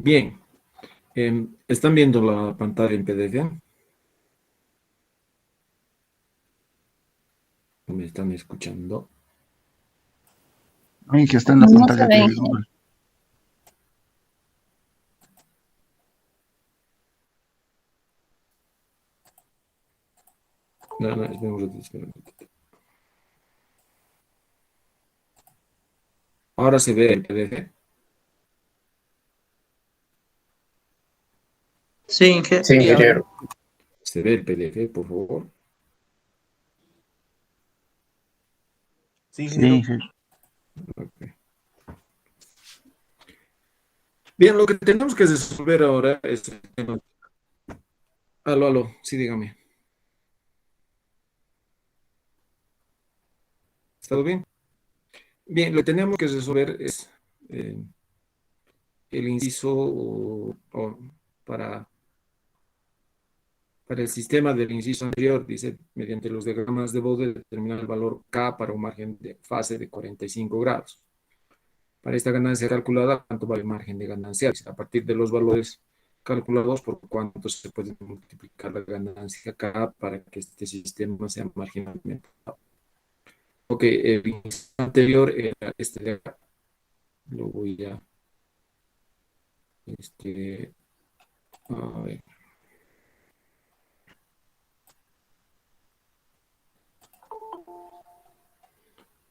Bien, ¿están viendo la pantalla en PDF? ¿Me están escuchando? Ay, que está en la No se pantalla ve, de Inge. Google. No, no, espera un ratito, espera un ratito. Ahora se ve el PDF. Sí, Inge. Sí, Y ahora. ingeniero. Se ve el PDF, por favor. Sí, Sí, ingeniero. sí. Ok. Bien, lo que tenemos que resolver ahora es el tema. Aló, aló, sí, dígame. ¿Está bien? Bien, lo que tenemos que resolver es eh, el inciso para, para el sistema del inciso anterior. Dice, mediante los diagramas de Bode, determinar el valor K para un margen de fase de 45 grados. Para esta ganancia calculada, ¿cuánto vale el margen de ganancia? A partir de los valores calculados, ¿por cuánto se puede multiplicar la ganancia K para que este sistema sea marginalmente? Ok, el inciso anterior era este de acá. Lo voy a, este, a ver,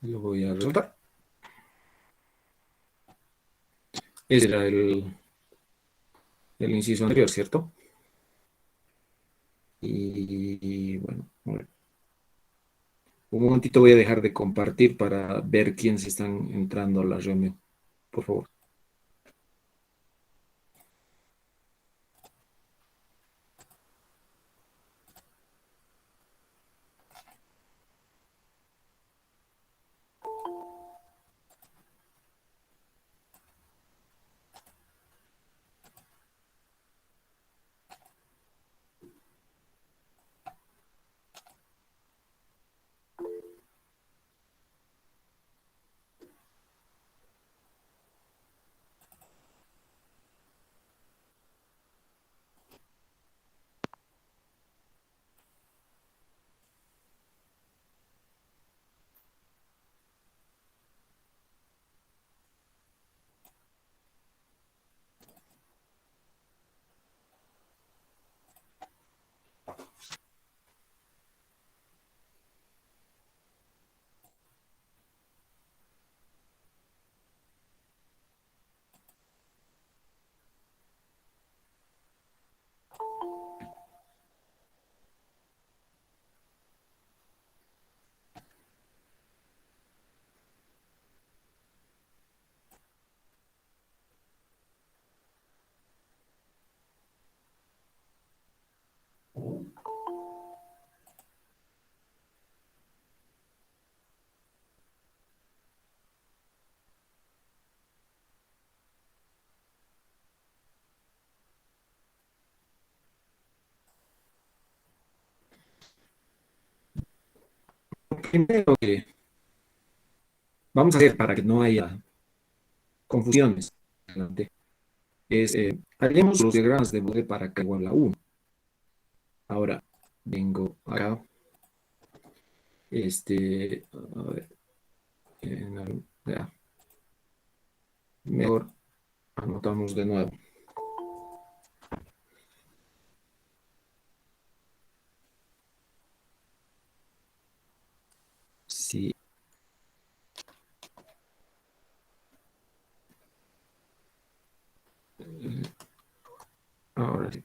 lo voy a resaltar. Ese era el inciso anterior, ¿cierto? Y bueno, bueno, un momentito voy a dejar de compartir para ver quiénes están entrando a la reunión. Por favor. Primero que vamos a hacer para que no haya confusiones, adelante, es, haremos los diagramas de Bode para K igual a 1. Ahora, vengo acá, a ver, ya, mejor anotamos de nuevo. Sí, ahora sí.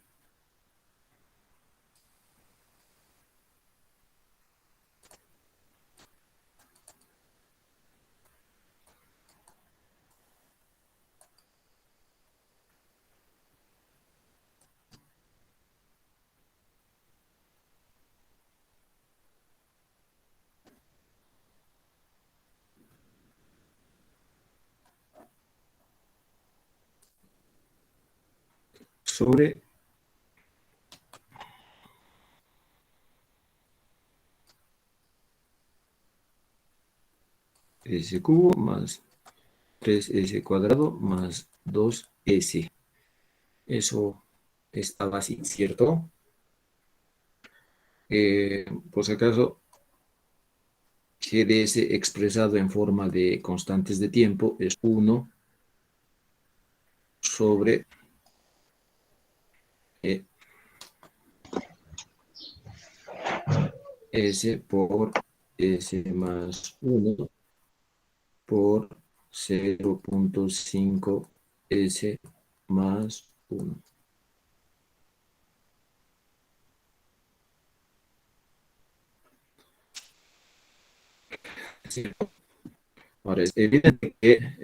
Sobre S cubo más 3S cuadrado más 2S. Eso estaba así, ¿cierto? Por si acaso, GDS expresado en forma de constantes de tiempo es 1 sobre S por S más 1 por 0.5 S más 1. ¿Sí? Ahora es evidente que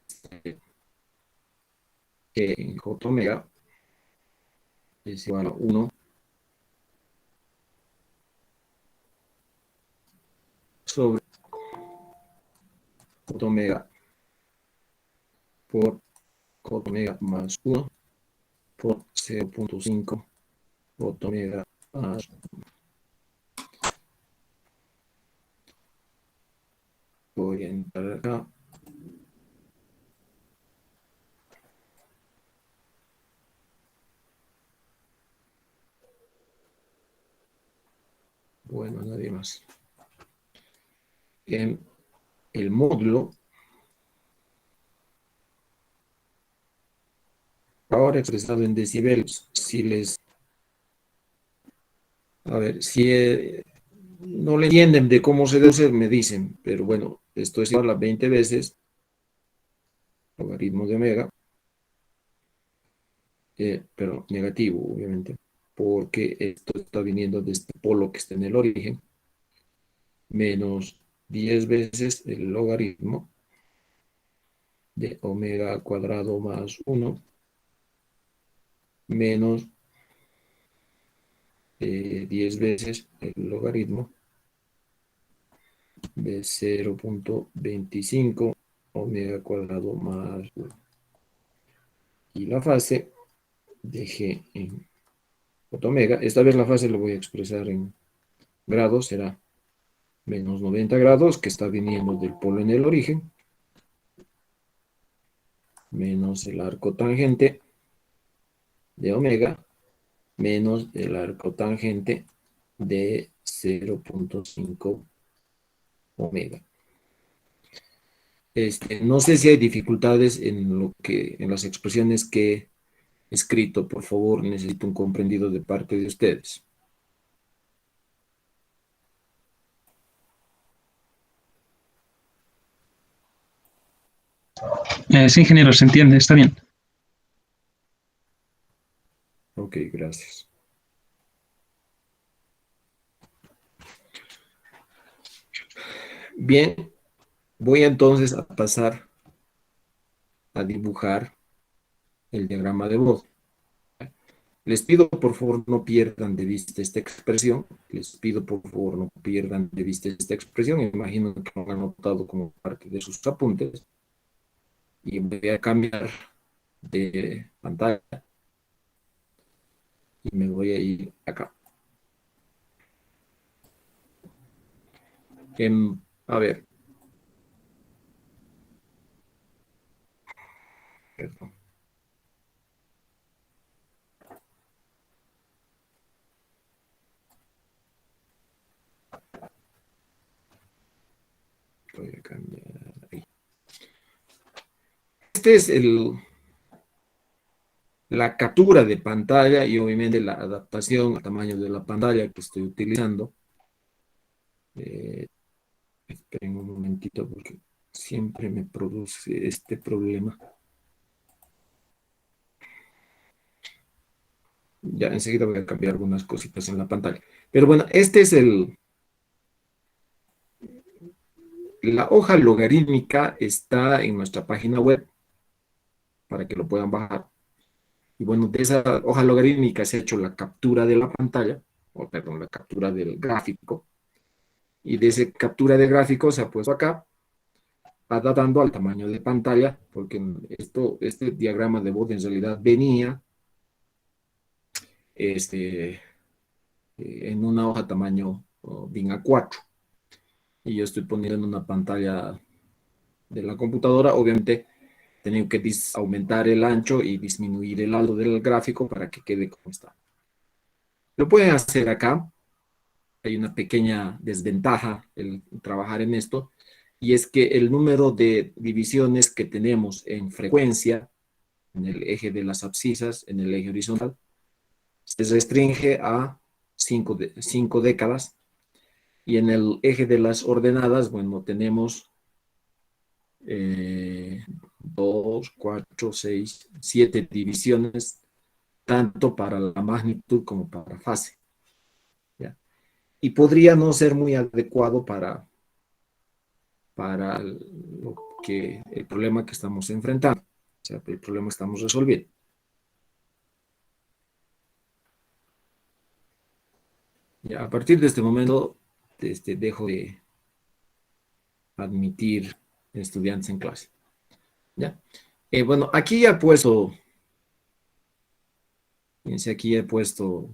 en J omega es igual a 1 sobre J omega por J omega más 1 por 0.5 J omega más 1. Voy a entrar acá. Bueno, nadie más. En el módulo, ahora expresado en decibeles, si les... A ver, si no le entienden de cómo se deduce, me dicen, pero bueno, esto es igual a 20 veces logaritmo de omega, pero negativo, obviamente, porque esto está viniendo de este polo que está en el origen, menos 10 veces el logaritmo de omega al cuadrado más 1, menos 10 veces el logaritmo de 0.25 omega cuadrado más 1. Y la fase de G en omega, esta vez la fase lo voy a expresar en grados, será menos 90 grados, que está viniendo del polo en el origen, menos el arco tangente de omega, menos el arco tangente de 0.5 omega. No sé si hay dificultades en las expresiones que he escrito. Por favor, necesito un comprendido de parte de ustedes. Sí, ingeniero, se entiende, está bien. Ok, gracias. Bien, voy entonces a pasar a dibujar el diagrama de Bode. Les pido por favor no pierdan de vista esta expresión. Les pido por favor no pierdan de vista esta expresión. Imagino que lo han anotado como parte de sus apuntes. Y voy a cambiar de pantalla y me voy a ir acá. A ver. Perdón. Voy a cambiar ahí. Este es la captura de pantalla y obviamente la adaptación al tamaño de la pantalla que estoy utilizando. Esperen un momentito porque siempre me produce este problema. Ya enseguida voy a cambiar algunas cositas en la pantalla. Pero bueno, este es la hoja logarítmica, está en nuestra página web para que lo puedan bajar. Y bueno, de esa hoja logarítmica se ha hecho la captura de la pantalla, o perdón, la captura del gráfico. Y de esa captura de gráfico se ha puesto acá, adaptando al tamaño de pantalla, porque este diagrama de Bode en realidad venía en una hoja tamaño DIN A4. Y yo estoy poniendo en una pantalla de la computadora, obviamente Tengo que aumentar el ancho y disminuir el alto del gráfico para que quede como está. Lo pueden hacer acá. Hay una pequeña desventaja el trabajar en esto, y es que el número de divisiones que tenemos en frecuencia, en el eje de las abscisas, en el eje horizontal, se restringe a 5 décadas, y en el eje de las ordenadas, bueno, tenemos 2, 4, 6, 7 divisiones, tanto para la magnitud como para fase. ¿Ya? Y podría no ser muy adecuado para el problema que estamos enfrentando, o sea, el problema que estamos resolviendo. Ya, a partir de este momento, dejo de admitir estudiantes en clase. ¿Ya? Bueno, aquí he puesto, fíjense, aquí he puesto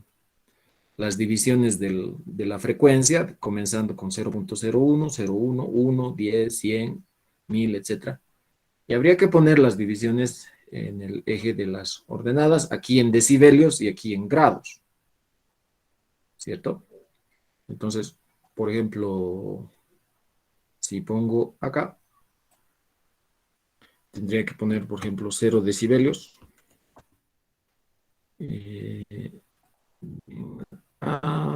las divisiones de la frecuencia, comenzando con 0.01, 0.1, 1, 10, 100, 1000, etc. Y habría que poner las divisiones en el eje de las ordenadas, aquí en decibelios y aquí en grados, ¿cierto? Entonces, por ejemplo, si pongo acá, tendría que poner, por ejemplo, 0 decibelios.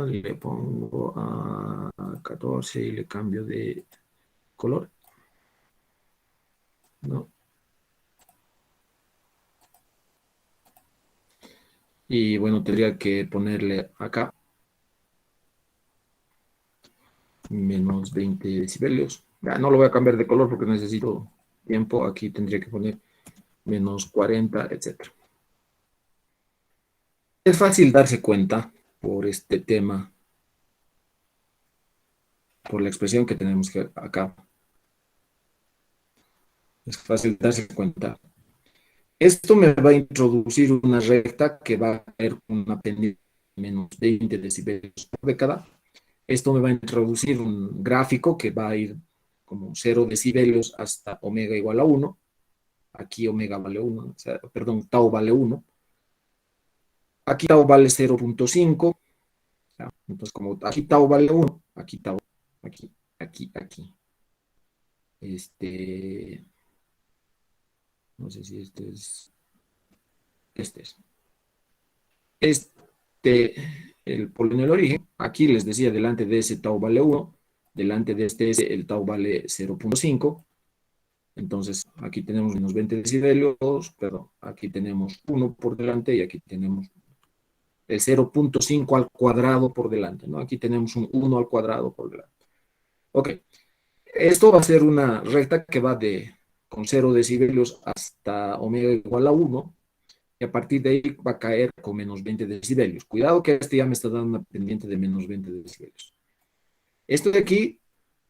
Le pongo a 14 y le cambio de color, ¿no? Y bueno, tendría que ponerle acá menos 20 decibelios. Ya, no lo voy a cambiar de color porque necesito tiempo. Aquí tendría que poner menos 40, etc. Es fácil darse cuenta por este tema, por la expresión que tenemos acá. Es fácil darse cuenta. Esto me va a introducir una recta que va a tener una pendiente de menos 20 decibelios por década. Esto me va a introducir un gráfico que va a ir como 0 decibelios hasta omega igual a 1. Aquí omega vale 1, o sea, perdón, tau vale 1. Aquí tau vale 0.5. Entonces, como aquí tau vale 1, aquí tau, aquí. No sé si este es. El polinomio del origen, aquí les decía, delante de ese tau vale 1, delante de este el tau vale 0.5. Entonces, aquí tenemos menos 20 decibelios, perdón, aquí tenemos 1 por delante y aquí tenemos el 0.5 al cuadrado por delante, ¿no? Aquí tenemos un 1 al cuadrado por delante. Ok, esto va a ser una recta que va con 0 decibelios hasta omega igual a 1, y a partir de ahí va a caer con menos 20 decibelios. Cuidado que este ya me está dando una pendiente de menos 20 decibelios. Esto de aquí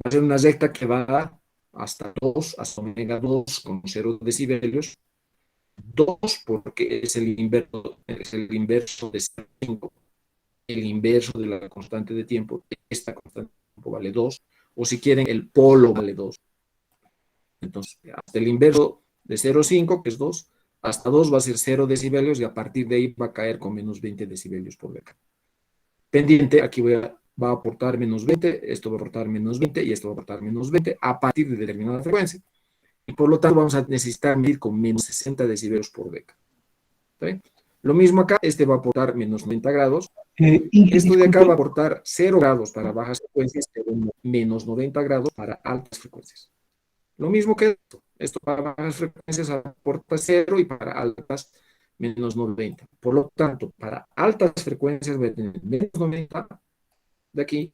va a ser una recta que va hasta 2, hasta omega 2 con 0 decibelios. 2 porque es el inverso de 5, el inverso de la constante de tiempo. Esta constante de tiempo vale 2, o si quieren, el polo vale 2. Entonces, hasta el inverso de 0,5, que es 2, hasta 2 va a ser 0 decibelios, y a partir de ahí va a caer con menos 20 decibelios por década. Pendiente, aquí va a aportar menos 20, esto va a aportar menos 20 y esto va a aportar menos 20 a partir de determinada frecuencia. Y por lo tanto vamos a necesitar medir con menos 60 decibelios por década. ¿Está bien? Lo mismo acá, este va a aportar menos 90 grados. Esto de acá va a aportar 0 grados para bajas frecuencias, pero menos 90 grados para altas frecuencias. Lo mismo que esto para bajas frecuencias aporta 0 y para altas menos 90. Por lo tanto, para altas frecuencias voy a tener menos 90 de aquí,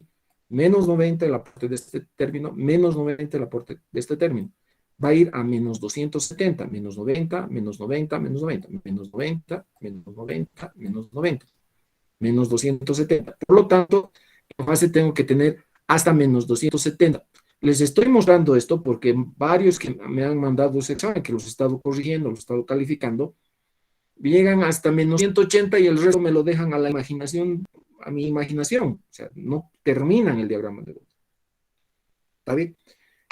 menos 90 el aporte de este término, menos 90 el aporte de este término. Va a ir a menos 270, menos 90, menos 90, menos 90, menos 90, menos 90, menos 90, menos 270. Por lo tanto, en fase tengo que tener hasta menos 270. Les estoy mostrando esto porque varios que me han mandado ese examen, que los he estado corrigiendo, los he estado calificando, llegan hasta menos 180 y el resto me lo dejan a la imaginación, a mi imaginación. O sea, no terminan el diagrama de Bode. ¿Está bien?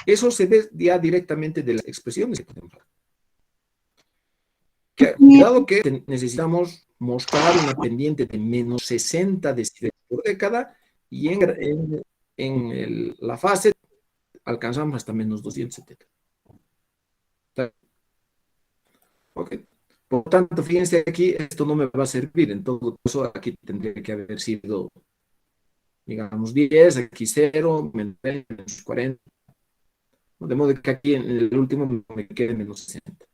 Eso se ve ya directamente de las expresiones que tenemos. Cuidado que necesitamos mostrar una pendiente de menos 60 decibeles por década y la fase alcanzamos hasta menos 270. Ok. Por tanto, fíjense aquí, esto no me va a servir. En todo caso, aquí tendría que haber sido, digamos, 10, aquí 0, menos 20, menos 40. De modo que aquí en el último me quede menos 60.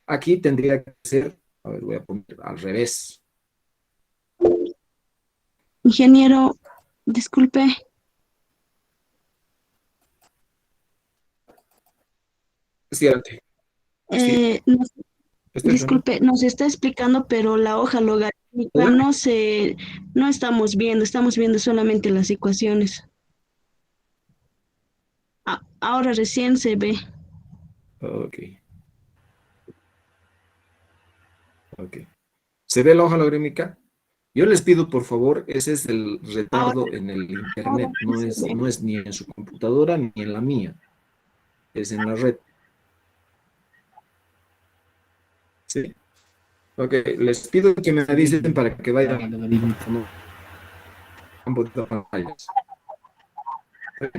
Aquí tendría que ser, a ver, voy a poner al revés. Ingeniero, disculpe, Cierto. Sí, estoy escuchando. disculpe, nos está explicando, pero la hoja logarítmica no estamos viendo solamente las ecuaciones. Ahora recién se ve. Ok. Ok. ¿Se ve la hoja lográmica? Yo les pido, por favor, ese es el Ahora, retardo en el ahora internet, sí se ve. no es ni en su computadora ni en la mía, es en la red. ¿Sí? Ok, les pido que me avisen para que vayan a ambos pantallas. ¿Ok?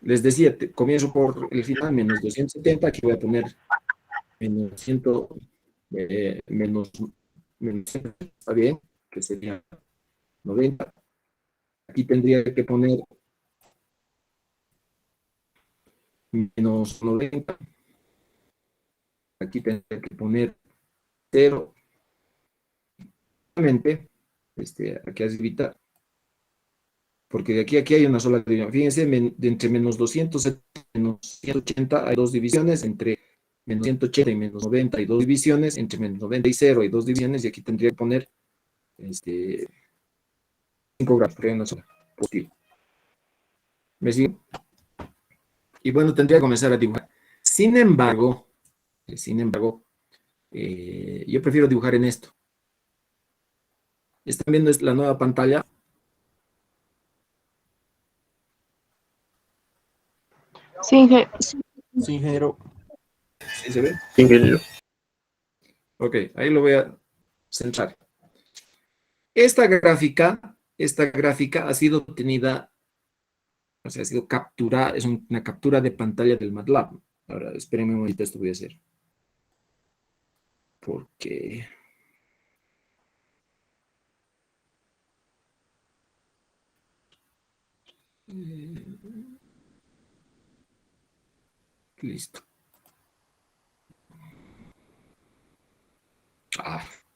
Les decía, comienzo por el final, menos 270, aquí voy a poner menos 100, menos, menos 100, está bien, que sería 90. Aquí tendría que poner menos 90. Aquí tendría que poner 0. Aquí arribita, porque de aquí hay una sola división. Fíjense, de entre menos 270 y menos 180 hay dos divisiones, entre menos 180 y menos 90 hay dos divisiones, entre menos 90 y 0 hay dos divisiones, y aquí tendría que poner 5 grados, porque hay una sola positiva. ¿Me siguen? Y bueno, tendría que comenzar a dibujar. Sin embargo, yo prefiero dibujar en esto. ¿Están viendo la nueva pantalla? Sí, Sí, ingeniero. ¿Sí se ve? Sí, ingeniero. Ok, ahí lo voy a centrar. Esta gráfica ha sido obtenida, o sea, ha sido capturada, es una captura de pantalla del MATLAB. Ahora, espérenme un momento, esto voy a hacer. Porque... listo.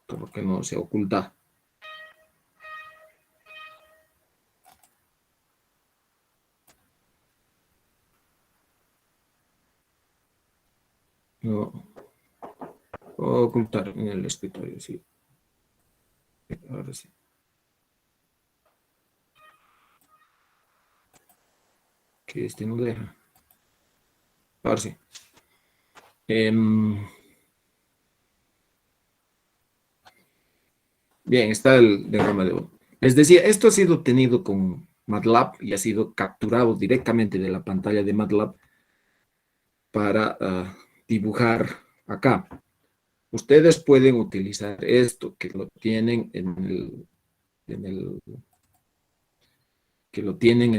¿Por qué no se oculta? No. Ocultar en el escritorio, sí. Ahora sí. Que no deja. Ahora sí. Bien, está el diagrama de Boole. Les decía, esto ha sido obtenido con MATLAB y ha sido capturado directamente de la pantalla de MATLAB para dibujar acá. Ustedes pueden utilizar esto, que lo tienen que lo tienen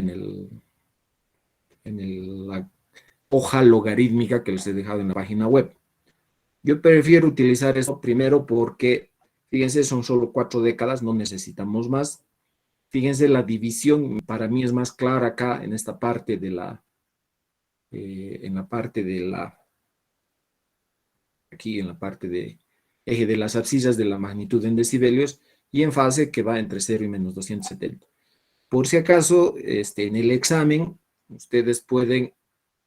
en la hoja logarítmica que les he dejado en la página web. Yo prefiero utilizar esto primero porque, fíjense, son solo 4 décadas, no necesitamos más. Fíjense, la división para mí es más clara acá en esta parte de aquí en la parte de eje de las abscisas de la magnitud en decibelios y en fase que va entre 0 y menos 270. Por si acaso, en el examen, ustedes pueden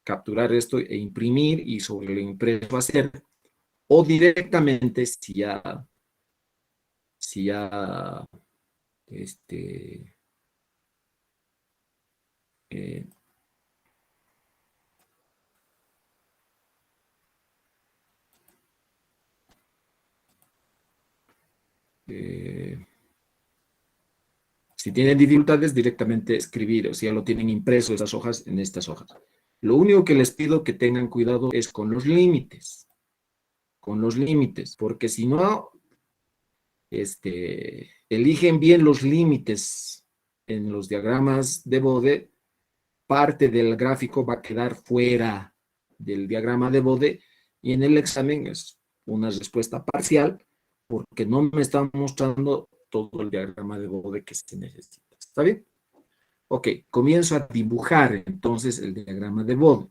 capturar esto e imprimir y sobre lo impreso hacer, o directamente si ya eh, eh, si tienen dificultades, directamente escribir, o si ya lo tienen impreso esas hojas en estas hojas. Lo único que les pido que tengan cuidado es con los límites. con los límites, porque si no, eligen bien los límites en los diagramas de Bode, parte del gráfico va a quedar fuera del diagrama de Bode y en el examen es una respuesta parcial porque no me están mostrando todo el diagrama de Bode que se necesita. ¿Está bien? Ok, comienzo a dibujar entonces el diagrama de Bode.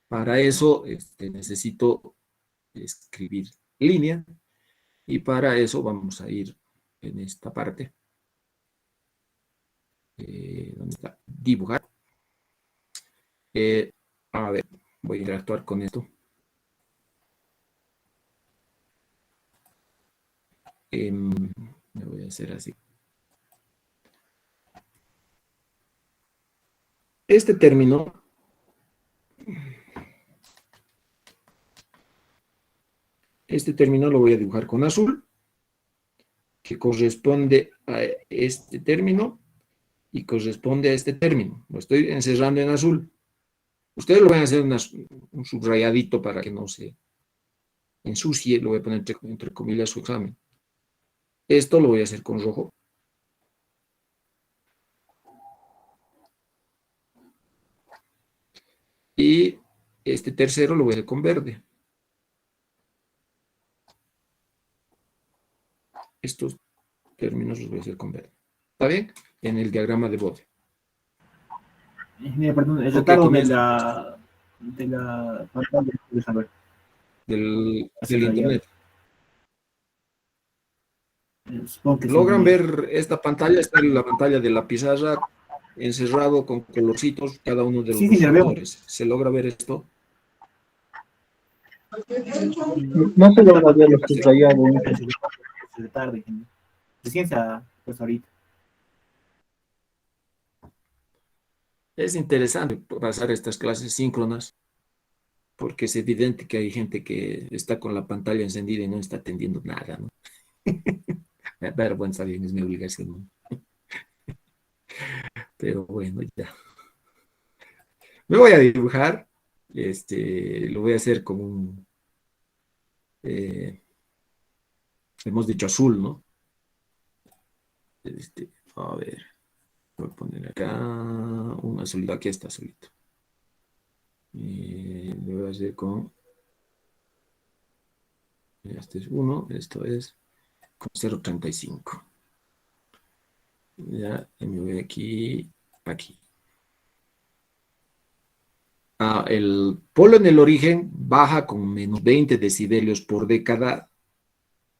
Para eso necesito escribir línea y para eso vamos a ir en esta parte. ¿Dónde está? Dibujar. A ver, voy a interactuar con esto. Me voy a hacer así. Este término lo voy a dibujar con azul, que corresponde a este término y corresponde a este término. Lo estoy encerrando en azul. Ustedes lo van a hacer un subrayadito para que no se ensucie. Lo voy a poner entre comillas su examen. Esto lo voy a hacer con rojo. Y este tercero lo voy a hacer con verde. Estos términos los voy a hacer con verde. ¿Está bien? En el diagrama de Bode. Perdón, el Ok, retardo comienza. de la pantalla de saber. Del Hacer internet. Supongo que ¿Logran sí. ver esta pantalla? Está en la pantalla de la pizarra, encerrado con colorcitos cada uno de Sí, los ya veo. factores. ¿Se logra ver esto? No se logra ver los subrayados. De tarde, de ciencia, pues ahorita. Es interesante pasar estas clases síncronas porque es evidente que hay gente que está con la pantalla encendida y no está atendiendo nada, ¿no? Pero bueno, está bien, es mi obligación, ¿no? Pero bueno, ya. Me voy a dibujar. Lo voy a hacer como un... hemos dicho azul, ¿no? A ver, voy a poner acá un azulito. Aquí está azulito. Lo voy a hacer con... Este es 1, esto es con 0,35. Ya, y me voy aquí, aquí. El polo en el origen baja con menos 20 decibelios por década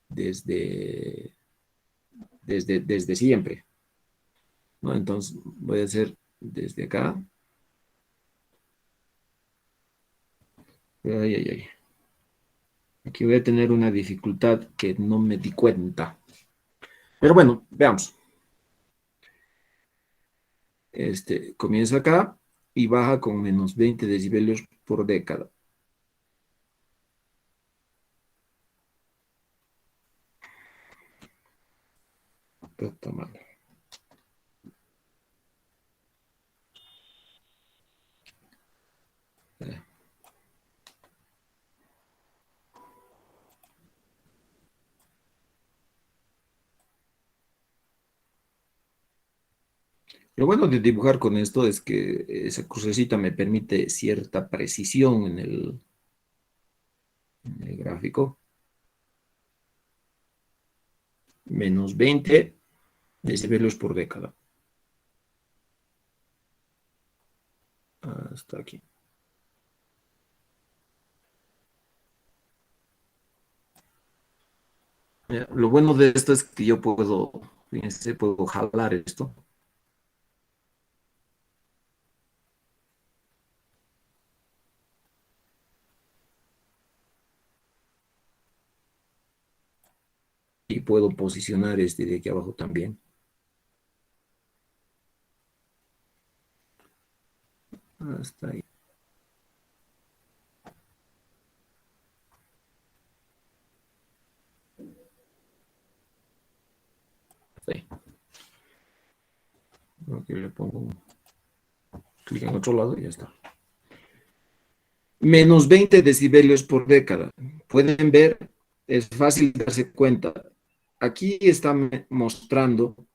desde siempre, ¿no? Entonces voy a hacer desde acá. Ay, ay, ay. Aquí voy a tener una dificultad que no me di cuenta. Pero bueno, veamos. Comienza acá y baja con menos 20 decibelios por década. Está mal. Lo bueno de dibujar con esto es que esa crucecita me permite cierta precisión en el gráfico. Menos 20 decibelios por década. Hasta aquí. Lo bueno de esto es que yo puedo, fíjense, puedo jalar esto. Y puedo posicionar de aquí abajo también. Hasta ahí. Hasta ahí. Aquí le pongo un clic en otro lado y ya está. Menos 20 decibelios por década. pueden ver, es fácil darse cuenta. Aquí está mostrando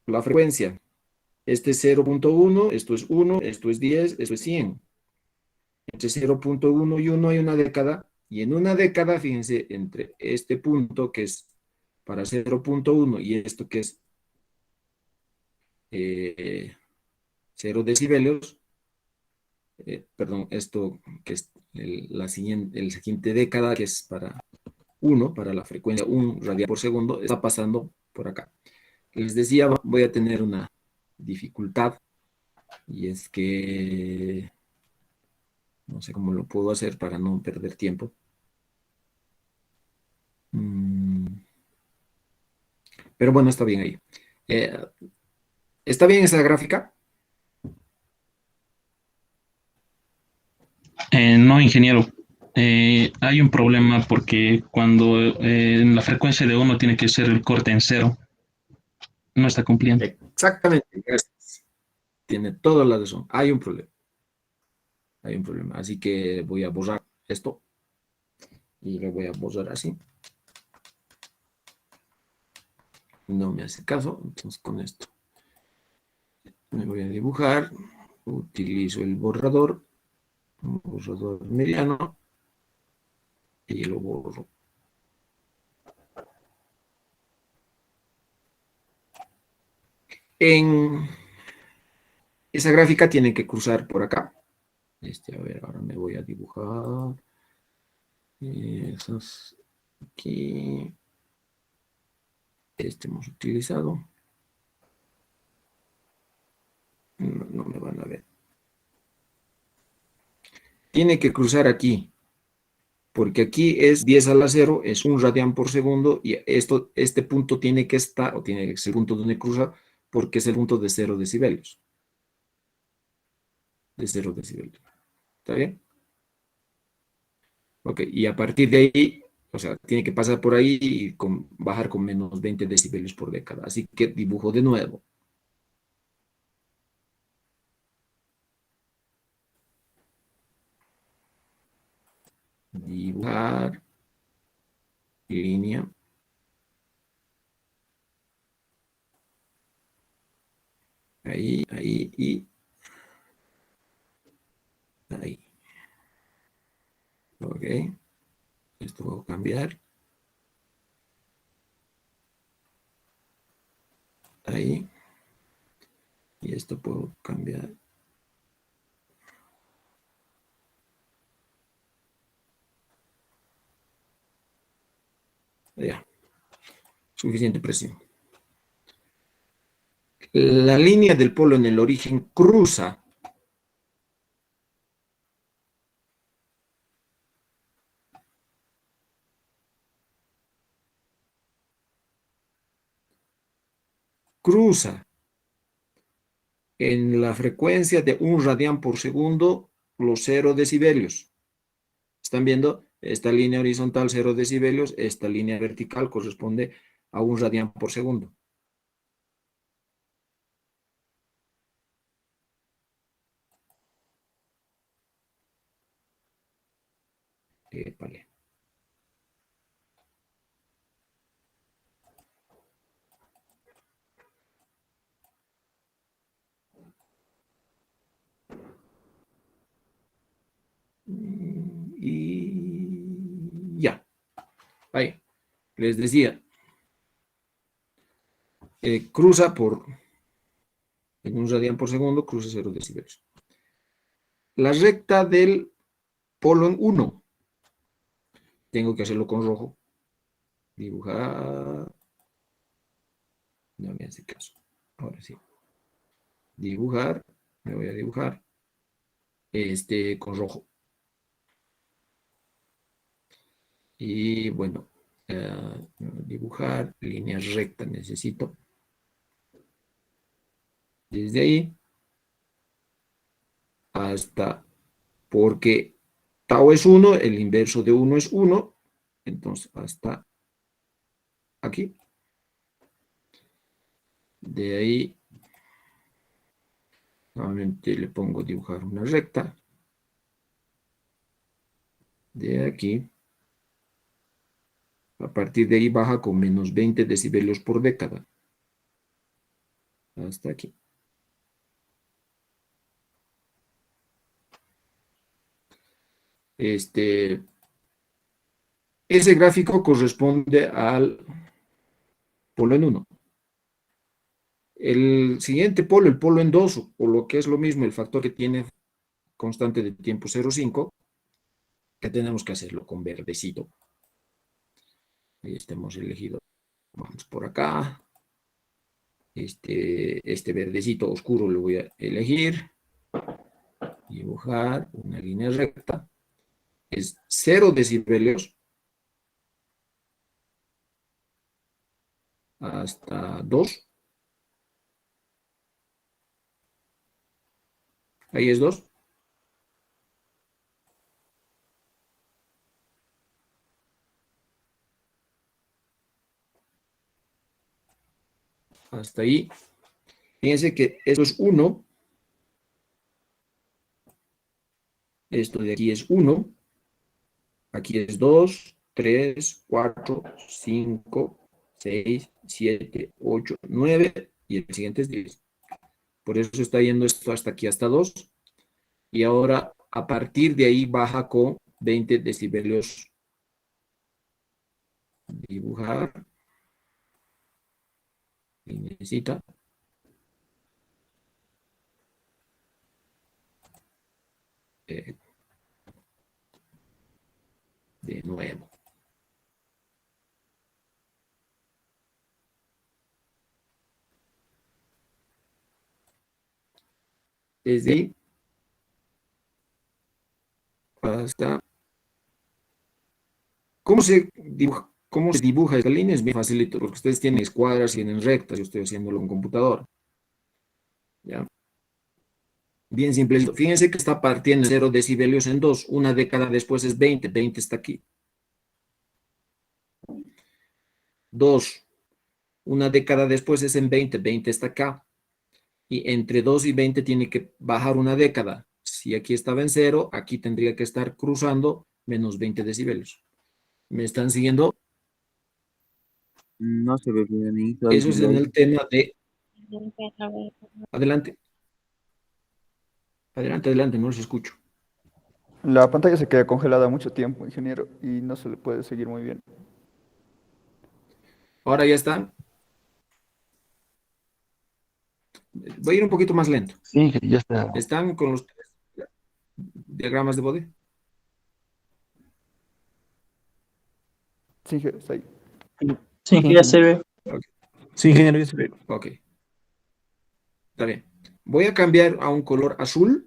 la frecuencia. Este es 0.1, esto es 1, esto es 10, esto es 100. Entre 0.1 y 1 hay una década, y en una década, fíjense, entre este punto que es para 0.1 y esto que es 0 decibelios, perdón, esto que es el siguiente década, que es para 1, para la frecuencia 1 radian por segundo, está pasando por acá. Les decía, voy a tener una dificultad, y es que no sé cómo lo puedo hacer para no perder tiempo. Pero bueno, está bien ahí. ¿Está bien esa gráfica? No, ingeniero. Hay un problema porque cuando en la frecuencia de uno tiene que ser el corte en cero, no está cumpliendo. Exactamente, gracias. Tiene toda la razón. Hay un problema. Hay un problema. Así que voy a borrar esto y lo voy a borrar así. No me hace caso, entonces con esto me voy a dibujar. Utilizo el borrador, un borrador mediano, y lo borro. En esa gráfica tiene que cruzar por acá. A ver, ahora me voy a dibujar. Esas aquí. Este hemos utilizado. No, no me van a ver. Tiene que cruzar aquí, porque aquí es 10 a la 0, es 1 radian por segundo, y este punto tiene que estar, o tiene que ser el punto donde cruza, porque es el punto de 0 decibelios. De 0 decibelios. ¿Está bien? Ok, y a partir de ahí, o sea, tiene que pasar por ahí y bajar con menos 20 decibelios por década. Así que dibujo de nuevo. Dibujar, línea. Ahí, ahí y ahí. Ok, esto voy a cambiar. Ahí. Y esto puedo cambiar. Ya, suficiente presión. La línea del polo en el origen cruza en la frecuencia de 1 radian por segundo los 0 decibelios. ¿Están viendo? Esta línea horizontal 0 decibelios, esta línea vertical corresponde a 1 radian por segundo. Vale. Y ya. Ahí. Les decía, cruza en 1 radian por segundo, cruza 0 decibelios. La recta del polo en 1, tengo que hacerlo con rojo. Dibujar. No me hace caso. Ahora sí. Dibujar. Me voy a dibujar. Con rojo. Y bueno, dibujar líneas rectas necesito. Desde ahí hasta, porque tau es 1, el inverso de 1 es 1, entonces hasta aquí. De ahí, nuevamente le pongo dibujar una recta. de aquí, a partir de ahí baja con menos 20 decibelios por década. Hasta aquí. Ese gráfico corresponde al polo en 1. El siguiente polo, el polo en 2, o lo que es lo mismo, el factor que tiene constante de tiempo 0,5, que tenemos que hacerlo con verdecito. Ahí hemos elegido. Vamos por acá. Este verdecito oscuro lo voy a elegir. Dibujar una línea recta. Es 0 decibelios hasta 2. Ahí es 2. Hasta ahí. Fíjense que esto es 1. Esto de aquí es 1. Aquí es 2, 3, 4, 5, 6, 7, 8, 9. Y el siguiente es 10. Por eso está yendo esto hasta aquí, hasta 2. Y ahora, a partir de ahí, baja con 20 decibelios. Dibujar. Y necesita. De nuevo. Desde ahí hasta... ¿Cómo se dibuja esta línea? Es bien facilito, porque ustedes tienen escuadras, tienen rectas, yo estoy haciéndolo en computadora. ¿Ya? Bien simple. Fíjense que está partiendo 0 decibelios en 2. Una década después es 20. 20 está aquí. 2. Una década después es en 20. 20 está acá. Y entre 2 y 20 tiene que bajar una década. Si aquí estaba en 0, aquí tendría que estar cruzando menos 20 decibelios. ¿Me están siguiendo? No se ve bien. Eso es en el tema de... Adelante. Adelante, adelante, no los escucho. La pantalla se queda congelada mucho tiempo, ingeniero, y no se le puede seguir muy bien. Ahora ya están. Voy a ir un poquito más lento. Sí, ya está. ¿Están con los diagramas de Bode? Sí, ingeniero, está ahí. Sí, ya se ve. Ok. Sí, ingeniero, ya se ve. Ok. Está bien. Voy a cambiar a un color azul.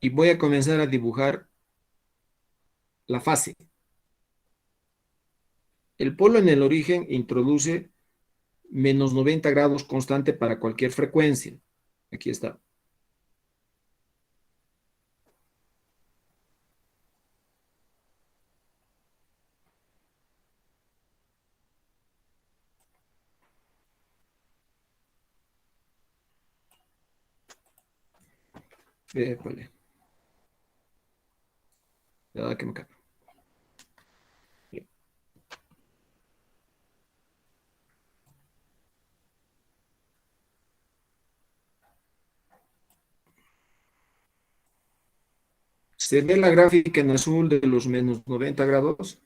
Y voy a comenzar a dibujar la fase. El polo en el origen introduce menos 90 grados constante para cualquier frecuencia. Aquí está. Épale. Ya que me cago. ¿Se ve la gráfica en azul de los menos 90 grados?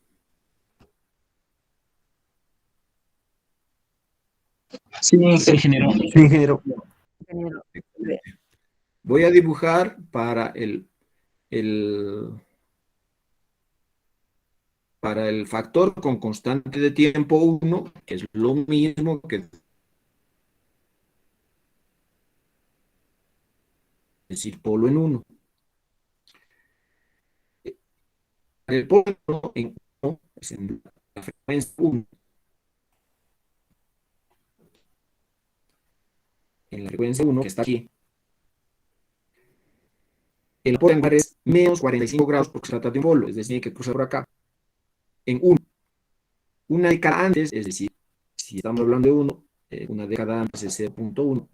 Sí, Sí, ingeniero. sí, ingeniero. Voy a dibujar para el factor con constante de tiempo 1, que es lo mismo que decir polo en 1. El polo en 1 es en la frecuencia 1. En la frecuencia 1, que está aquí, el aporte angular es menos 45 grados porque se trata de un bolo, es decir, tiene que cruzar por acá. En uno, una década antes, es decir, si estamos hablando de uno, una década antes es 0.1,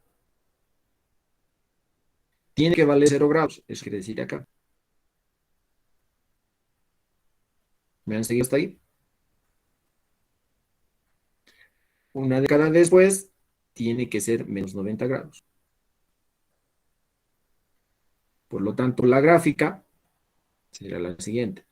tiene que valer 0 grados, eso quiere decir acá. ¿Me han seguido hasta ahí? Una década después, tiene que ser menos 90 grados. Por lo tanto, la gráfica será la siguiente.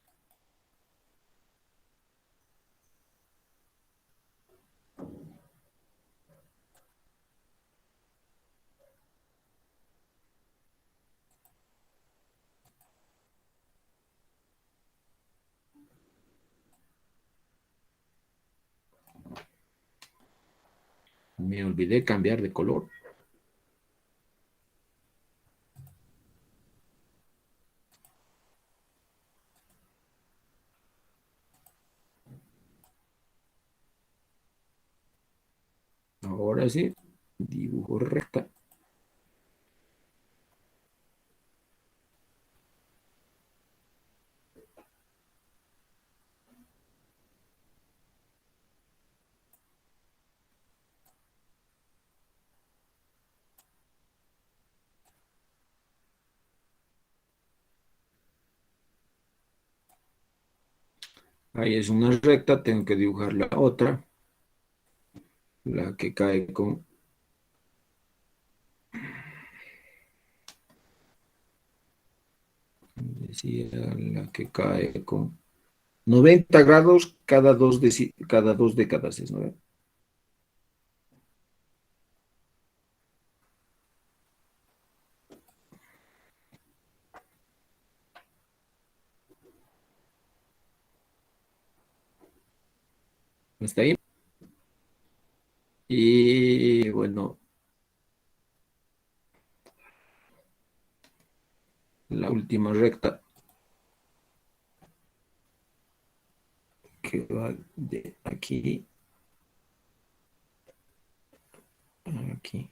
Me olvidé cambiar de color. Ahora sí, dibujo recta. Ahí es una recta, tengo que dibujar la otra, la que cae con... Decía, la que cae con 90 grados cada dos décadas, ¿no? ¿Está ahí? Y bueno, la última recta que va de aquí a aquí.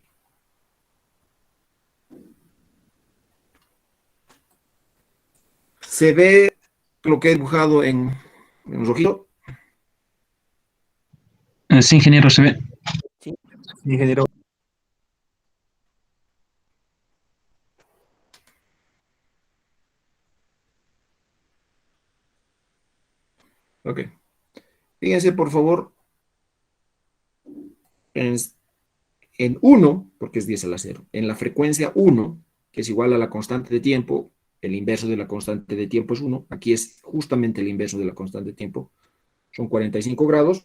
Se ve lo que he dibujado en rojito. Sí, ingeniero, se ve. Sí, ingeniero. Ok. Fíjense, por favor, en, en 1, porque es 10 a la 0, en la frecuencia 1, que es igual a la constante de tiempo, el inverso de la constante de tiempo es 1, aquí es justamente el inverso de la constante de tiempo, son 45 grados,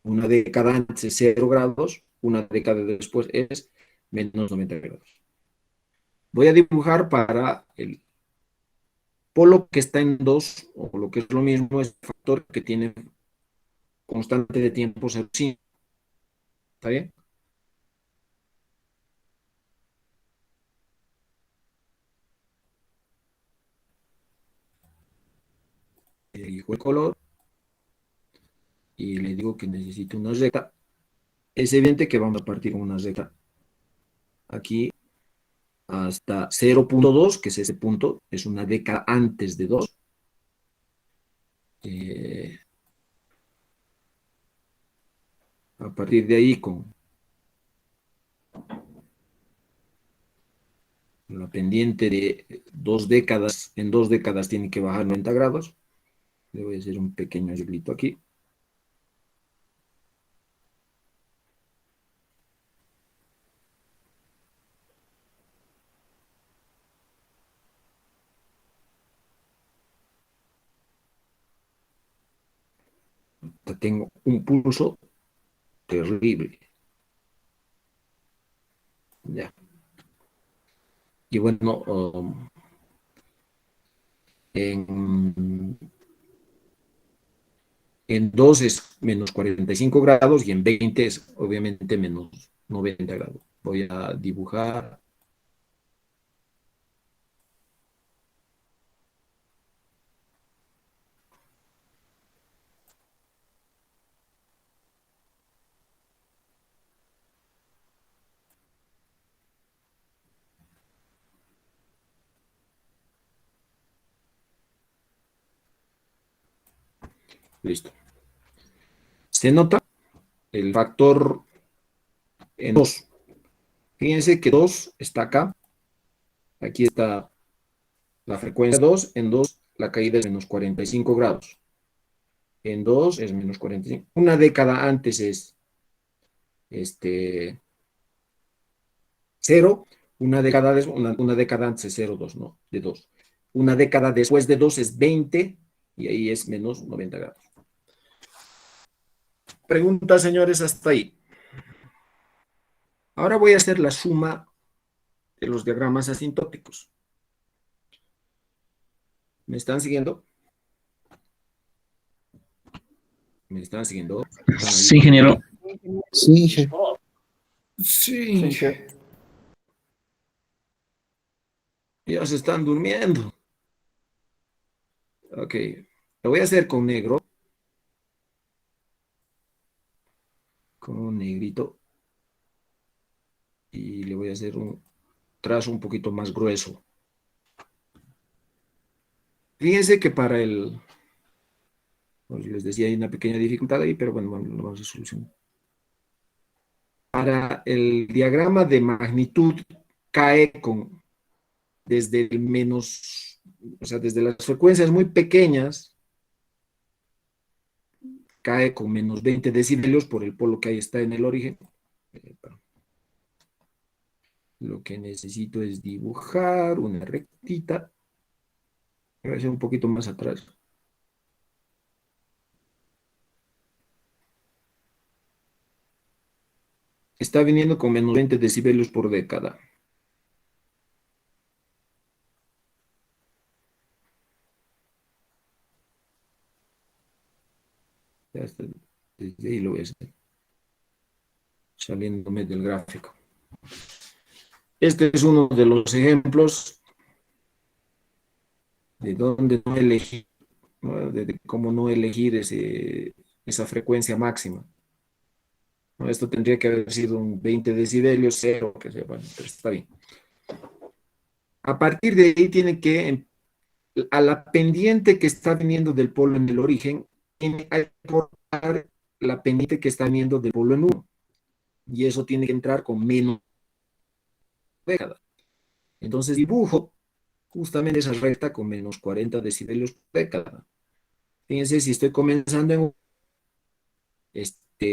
una década antes es 0 grados, una década después es menos 90 grados. Voy a dibujar para el polo que está en 2, o lo que es lo mismo, es el factor que tiene constante de tiempo 0,5. ¿Está bien? Elijo el color y le digo que necesito una recta. Es evidente que vamos a partir con una recta aquí hasta 0.2, que es ese punto, es una década antes de 2. A partir de ahí, con la pendiente de 2 décadas, en 2 décadas tiene que bajar 90 grados. Le voy a hacer un pequeño arreglito aquí. Tengo un pulso terrible. Ya. Y bueno, en, en 2 es menos 45 grados y en 20 es obviamente menos 90 grados. Voy a dibujar. Listo. Se nota el factor en 2. Fíjense que 2 está acá. Aquí está la frecuencia 2. En 2 la caída es menos 45 grados. En 2 es menos 45. Una década antes es 0. Una década antes es 0,2, no, de 2. Una década después de 2 es 20 y ahí es menos 90 grados. Preguntas, señores, hasta ahí. Ahora voy a hacer la suma de los diagramas asintóticos. ¿Me están siguiendo? ¿Me están siguiendo? Sí, ingeniero. Sí, sí. Sí. Sí. Ya se están durmiendo. Ok. Lo voy a hacer con negro. Con negrito. Y le voy a hacer un trazo un poquito más grueso. Fíjense que para el... Pues les decía, hay una pequeña dificultad ahí, pero bueno, lo vamos a solucionar. Para el diagrama de magnitud cae desde el menos, o sea, desde las frecuencias muy pequeñas, cae con menos 20 decibelios por el polo que ahí está en el origen. Lo que necesito es dibujar una rectita. Voy a hacer un poquito más atrás. Está viniendo con menos 20 decibelios por década. Ya está, desde ahí lo voy a hacer. Saliéndome del gráfico. Este es uno de los ejemplos de dónde no elegir, ¿no? De cómo no elegir esa frecuencia máxima. ¿No? Esto tendría que haber sido un 20 decibelios, 0, que sea, bueno, pero está bien. A partir de ahí tiene que, a la pendiente que está viniendo del polo en el origen, tiene que aportar la pendiente que está viniendo del polo en 1. Y eso tiene que entrar con menos década. Entonces dibujo justamente esa recta con menos 40 decibelios por década. Fíjense, si estoy comenzando en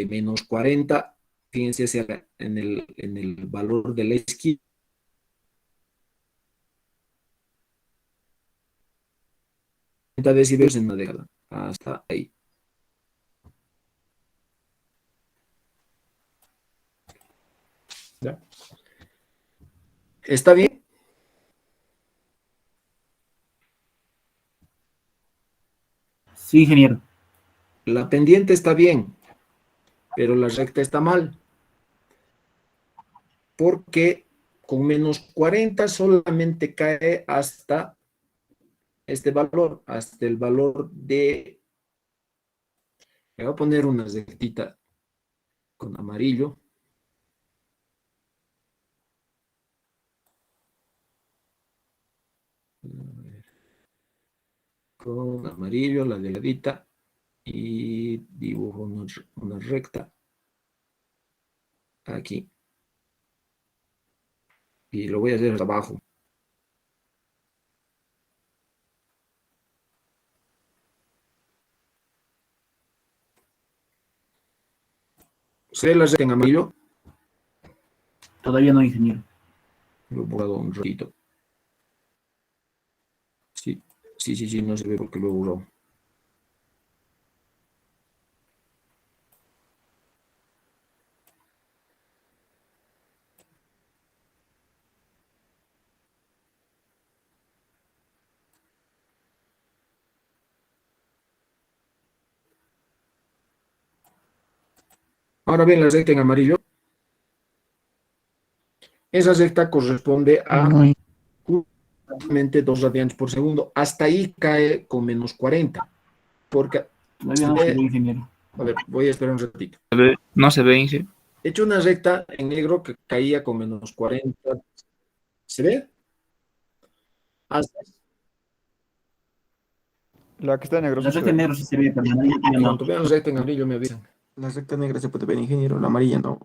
menos 40, fíjense en el valor de la esquina. Decibelios en una década, hasta ahí. ¿Ya? ¿Está bien? Sí, ingeniero. La pendiente está bien, pero la recta está mal. Porque con menos 40 solamente cae hasta este valor, hasta el valor de... Le voy a poner una rectita con amarillo. Con amarillo, la delgadita. Y dibujo una recta aquí. Y lo voy a hacer hasta abajo. ¿Se ve la recta en amarillo? Todavía no, ingeniero. Lo he borrado un ratito. Sí, sí, no se ve porque lo he borrado. Ahora bien, la recta en amarillo. Esa recta corresponde a No, justamente 2 radianes por segundo. Hasta ahí cae con menos 40. Porque, Todavía no se ve, ingeniero. a ver, voy a esperar un ratito. no se ve, Inge. He hecho una recta en negro que caía con menos 40. ¿Se ve? Hasta La que está en negro La sí se recta en ve. negro sí se ve, pero la amarilla ya no. Cuando vean la recta en amarillo me avisan. La recta negra se puede ver, ingeniero, la amarilla no.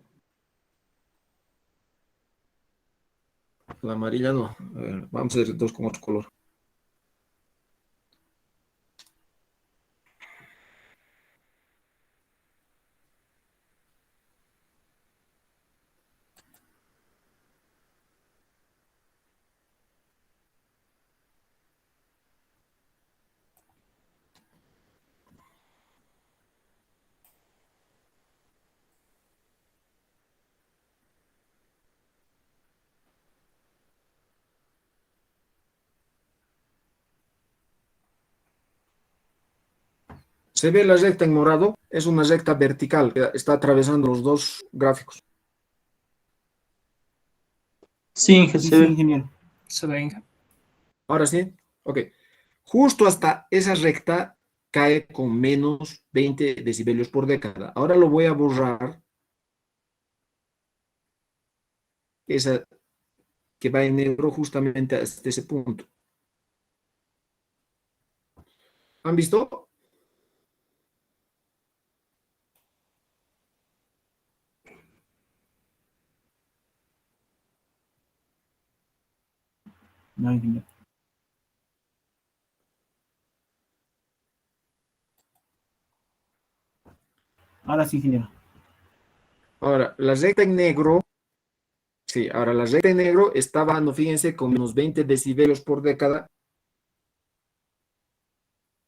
La amarilla no. A ver, vamos a hacer dos con otro color. Se ve la recta en morado, es una recta vertical que está atravesando los dos gráficos. Sí, Sí, sí, ingeniero. se ve. Ahora sí, ok. Justo hasta esa recta cae con menos 20 decibelios por década. Ahora lo voy a borrar, esa que va en negro justamente hasta ese punto. ¿Han visto? No, ingeniero. Ahora sí, ingeniero. Ahora, la recta en negro, sí, ahora la recta en negro está bajando, fíjense, con menos 20 decibelios por década.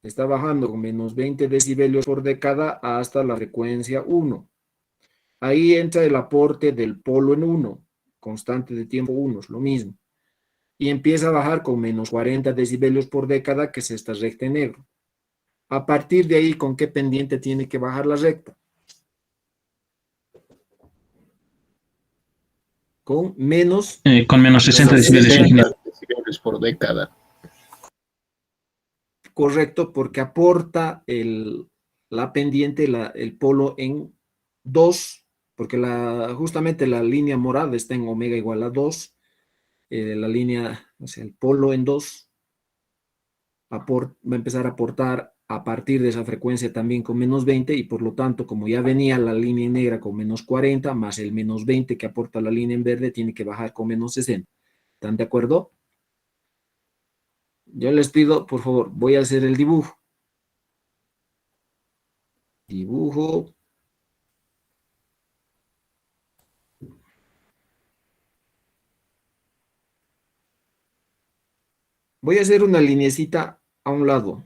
Está bajando con menos 20 decibelios por década hasta la frecuencia 1. Ahí entra el aporte del polo en 1, constante de tiempo 1, es lo mismo. Y empieza a bajar con menos 40 decibelios por década, que es esta recta en negro. A partir de ahí, ¿con qué pendiente tiene que bajar la recta? Con menos Con menos 60 decibelios, ingeniero. decibelios por década. correcto, porque aporta la pendiente, el polo en 2, porque justamente la línea morada está en omega igual a 2, la línea, o sea, el polo en 2 va a empezar a aportar a partir de esa frecuencia también con menos 20, y por lo tanto, como ya venía la línea en negra con menos 40, más el menos 20 que aporta la línea en verde, tiene que bajar con menos 60. ¿Están de acuerdo? Yo les pido, por favor, voy a hacer el dibujo. Dibujo. Voy a hacer una lineecita a un lado.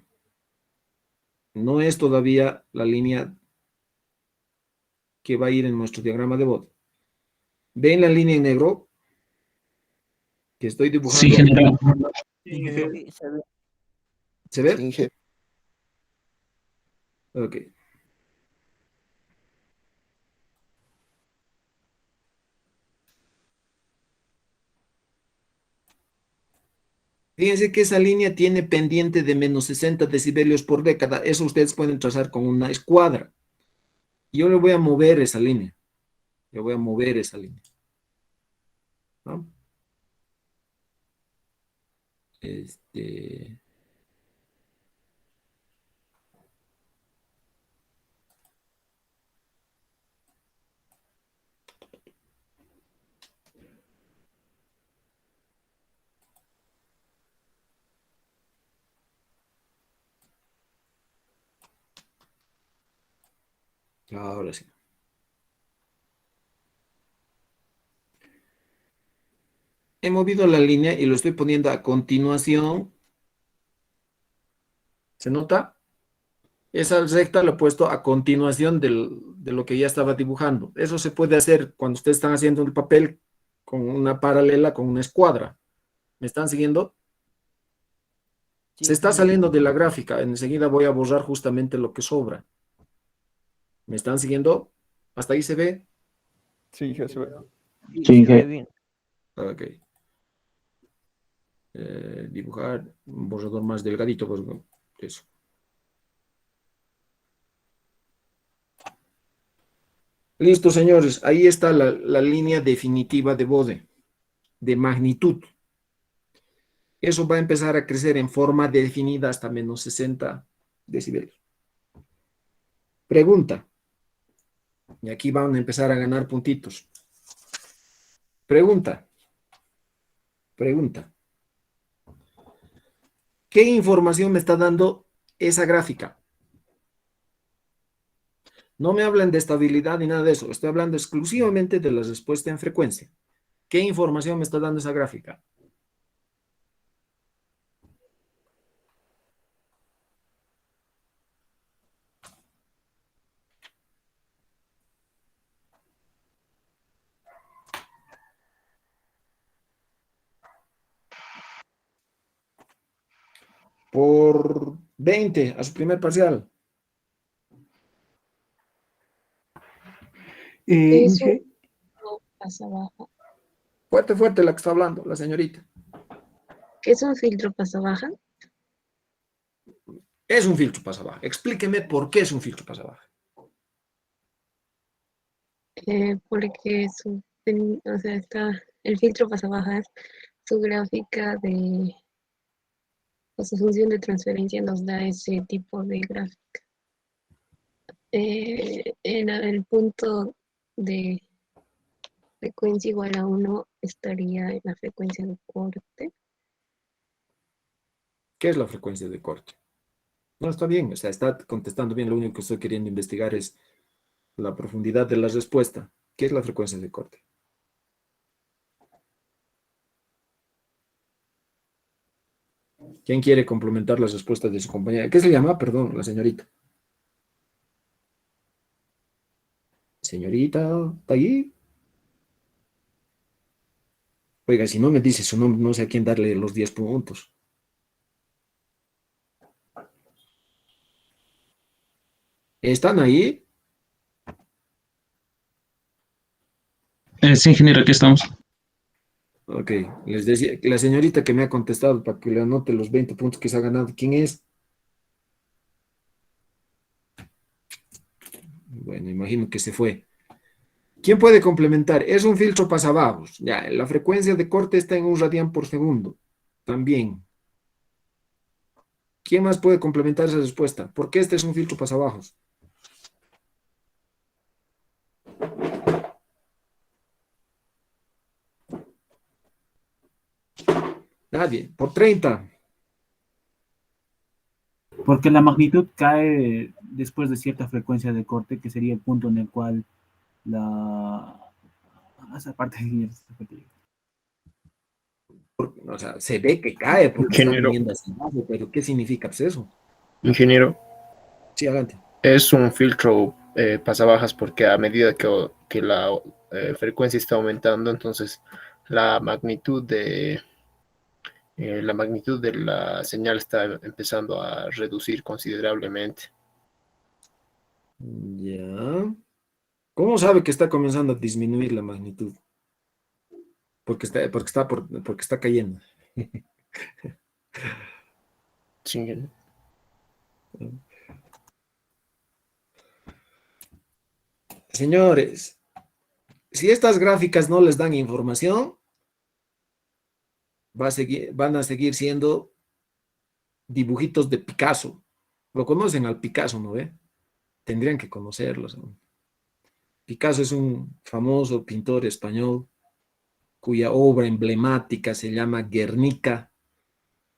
No es todavía la línea que va a ir en nuestro diagrama de Bode. ¿Ven la línea en negro que estoy Sí, dibujando? ingeniero. Sí, se ve. ¿Se ve? Sí, sí. Ok. Fíjense que esa línea tiene pendiente de menos 60 decibelios por década. Eso ustedes pueden trazar con una escuadra. Yo le voy a mover esa línea. Le voy a mover esa línea. ¿No? Este, ahora sí. He movido la línea y lo estoy poniendo a continuación. ¿Se nota? Esa recta la he puesto a continuación de lo que ya estaba dibujando. Eso se puede hacer cuando ustedes están haciendo el papel con una paralela, con una escuadra. ¿Me están siguiendo? Se está saliendo de la gráfica. Enseguida voy a borrar justamente lo que sobra. ¿Me están siguiendo? ¿Hasta ahí se ve? Sí, ya se ve. Sí, se ve bien. Ok. Dibujar un borrador más delgadito, pues eso. Listo, señores. Ahí está la línea definitiva de Bode, de magnitud. eso va a empezar a crecer en forma definida hasta menos 60 decibelios. Pregunta. Y aquí van a empezar a ganar puntitos. Pregunta. Pregunta. ¿Qué información me está dando esa gráfica? No me hablan de estabilidad ni nada de eso. Estoy hablando exclusivamente de la respuesta en frecuencia. ¿Qué información me está dando esa gráfica? Por 20 a su primer parcial. Eso Inge, no pasa baja. Fuerte, fuerte la que está hablando, la señorita. ¿Qué es un filtro pasa baja? Es un filtro pasa baja. Explíqueme por qué es un filtro pasa baja. Porque o sea, el filtro pasa baja, su gráfica o su función de transferencia nos da ese tipo de gráfica. En el punto de frecuencia igual a 1 estaría en la frecuencia de corte. ¿Qué es la frecuencia de corte? No, está bien, o sea, está contestando bien. Lo único que estoy queriendo investigar es la profundidad de la respuesta. ¿Qué es la frecuencia de corte? ¿Quién quiere complementar las respuestas de su compañera? ¿Qué se llama? Perdón, la señorita. Señorita, ¿está ahí? Oiga, si no me dice su nombre, no sé a quién darle los 10 puntos. ¿Están ahí? Sí, ingeniero, aquí estamos. Ok, les decía, la señorita que me ha contestado para que le anote los 20 puntos que se ha ganado, ¿quién es? Bueno, imagino que se fue. ¿Quién puede complementar? Es un filtro pasabajos. Ya, la frecuencia de corte está en 1 radián por segundo. También. ¿Quién más puede complementar esa respuesta? ¿Por qué este es un filtro pasabajos? Nadie. Por 30. Porque la magnitud cae después de cierta frecuencia de corte, que sería el punto en el cual esa parte O sea, se ve que cae porque está Ingeniero, viniendo hacia abajo, pero ¿qué significa pues eso? ingeniero, Sí, adelante. es un filtro pasabajas porque a medida que la frecuencia está aumentando, entonces la magnitud la magnitud de la señal está empezando a reducir considerablemente. Ya. ¿Cómo sabe que está comenzando a disminuir la magnitud? Porque está cayendo. Sí, ingeniero. Señores, si estas gráficas no les dan información, van a seguir siendo dibujitos de Picasso. Lo conocen al Picasso, ¿no ve? Tendrían que conocerlos, ¿no? Picasso es un famoso pintor español cuya obra emblemática se llama Guernica,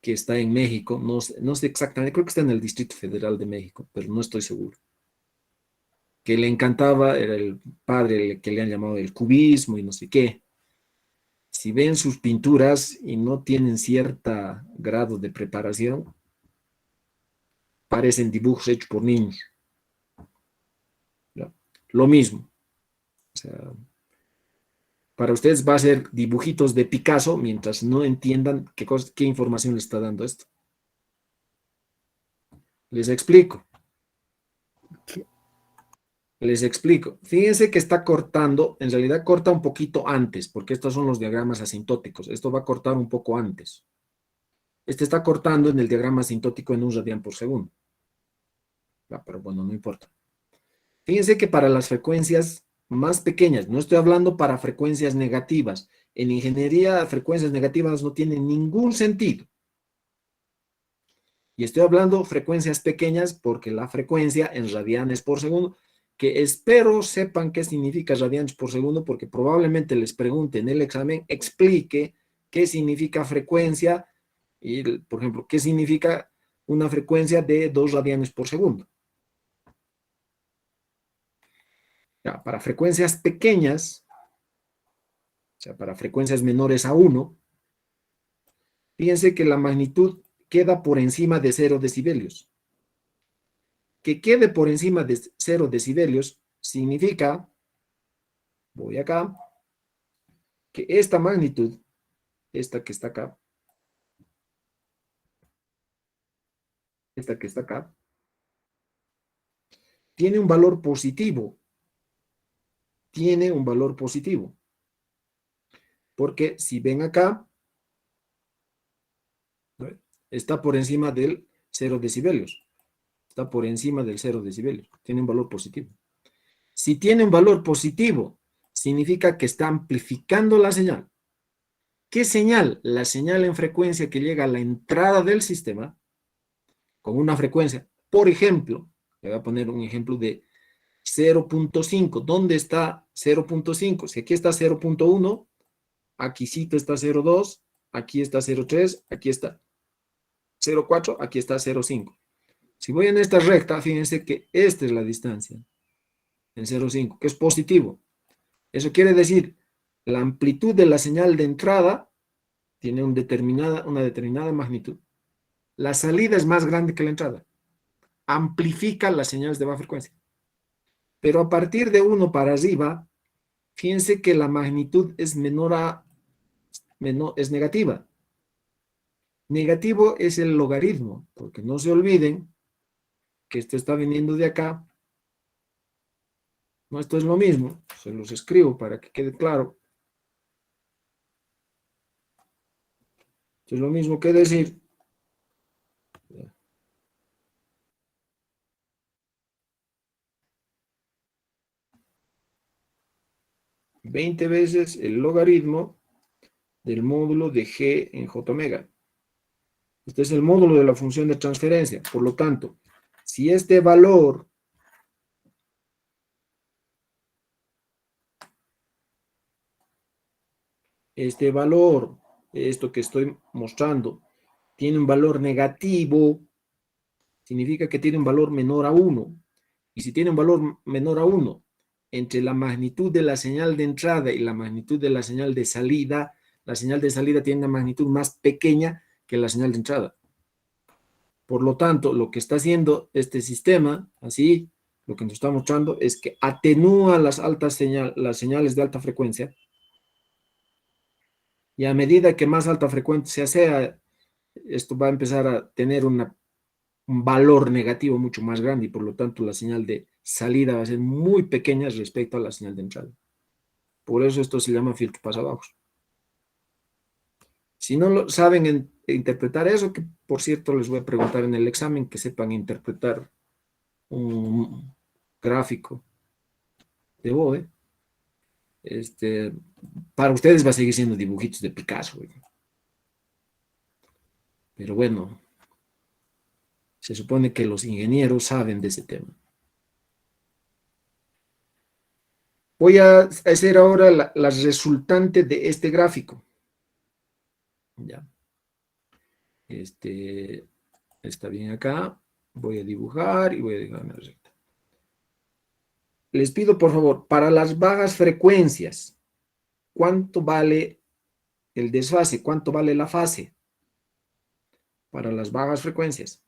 que está en México. No sé exactamente, creo que está en el Distrito Federal de México, pero no estoy seguro. Que le encantaba, era el padre que le han llamado el cubismo y no sé qué. Si ven sus pinturas y no tienen cierto grado de preparación, parecen dibujos hechos por niños. ¿Ya? Lo mismo. O sea, para ustedes va a ser dibujitos de Picasso mientras no entiendan qué información les está dando esto. Les explico. Les explico. Fíjense que está cortando, en realidad corta un poquito antes, porque estos son los diagramas asintóticos. Esto va a cortar un poco antes. Este está cortando en el diagrama asintótico en 1 radián por segundo. Pero bueno, no importa. Fíjense que para las frecuencias más pequeñas, no estoy hablando para frecuencias negativas. En ingeniería, frecuencias negativas no tienen ningún sentido. Y estoy hablando frecuencias pequeñas porque la frecuencia en radianes por segundo, que espero sepan qué significa radianes por segundo, porque probablemente les pregunte en el examen, explique qué significa frecuencia y, por ejemplo, qué significa una frecuencia de 2 radianes por segundo. Ya, para frecuencias pequeñas, o sea, para frecuencias menores a 1, fíjense que la magnitud queda por encima de 0 decibelios. Que quede por encima de 0 decibelios significa, voy acá, que esta magnitud, esta que está acá, esta que está acá, tiene un valor positivo. Tiene un valor positivo. Porque si ven acá, está por encima del 0 decibelios. Está por encima del 0 decibelios. Tiene un valor positivo. Si tiene un valor positivo, significa que está amplificando la señal. ¿Qué señal? La señal en frecuencia que llega a la entrada del sistema con una frecuencia. Por ejemplo, le voy a poner un ejemplo de 0.5. ¿Dónde está 0.5? Si aquí está 0.1, aquí sí está 0.2, aquí está 0.3, aquí está 0.4, aquí está 0.5. Si voy en esta recta, fíjense que esta es la distancia en 0.5, que es positivo. Eso quiere decir, la amplitud de la señal de entrada tiene una determinada magnitud. La salida es más grande que la entrada. Amplifica las señales de baja frecuencia. Pero a partir de 1 para arriba, fíjense que la magnitud es es negativa. Negativo es el logaritmo, porque no se olviden que esto está viniendo de acá. No, esto es lo mismo. Se los escribo para que quede claro. Esto es lo mismo que decir 20 veces el logaritmo del módulo de G en J omega. Este es el módulo de la función de transferencia. Por lo tanto, si este valor esto que estoy mostrando, tiene un valor negativo, significa que tiene un valor menor a 1. Y si tiene un valor menor a 1, entre la magnitud de la señal de entrada y la magnitud de la señal de salida tiene una magnitud más pequeña que la señal de entrada. Por lo tanto, lo que está haciendo este sistema, así, lo que nos está mostrando es que atenúa las señales de alta frecuencia, y a medida que más alta frecuencia sea, esto va a empezar a tener un valor negativo mucho más grande, y por lo tanto la señal de salida va a ser muy pequeña respecto a la señal de entrada. Por eso esto se llama filtro pasabajos. Si no saben interpretar eso, que por cierto les voy a preguntar en el examen, que sepan interpretar un gráfico de Bode, para ustedes va a seguir siendo dibujitos de Picasso. Pero bueno, se supone que los ingenieros saben de ese tema. Voy a hacer ahora la resultante de este gráfico. Ya. Está bien acá. Voy a dibujar y voy a dejar una recta. Les pido, por favor, para las bajas frecuencias, ¿cuánto vale el desfase? ¿Cuánto vale la fase? Para las bajas frecuencias.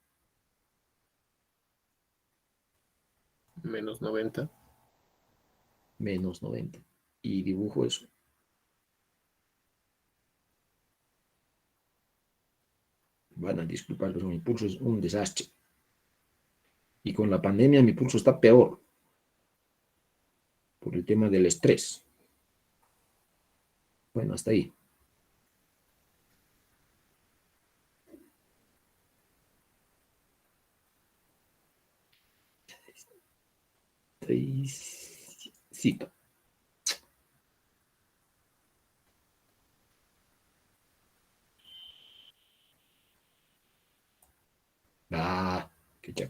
Menos 90. Menos 90. Y dibujo eso. Van a disculpar, pero mi pulso es un desastre. Y con la pandemia mi pulso está peor. Por el tema del estrés. Bueno, hasta ahí. Cito. Ya.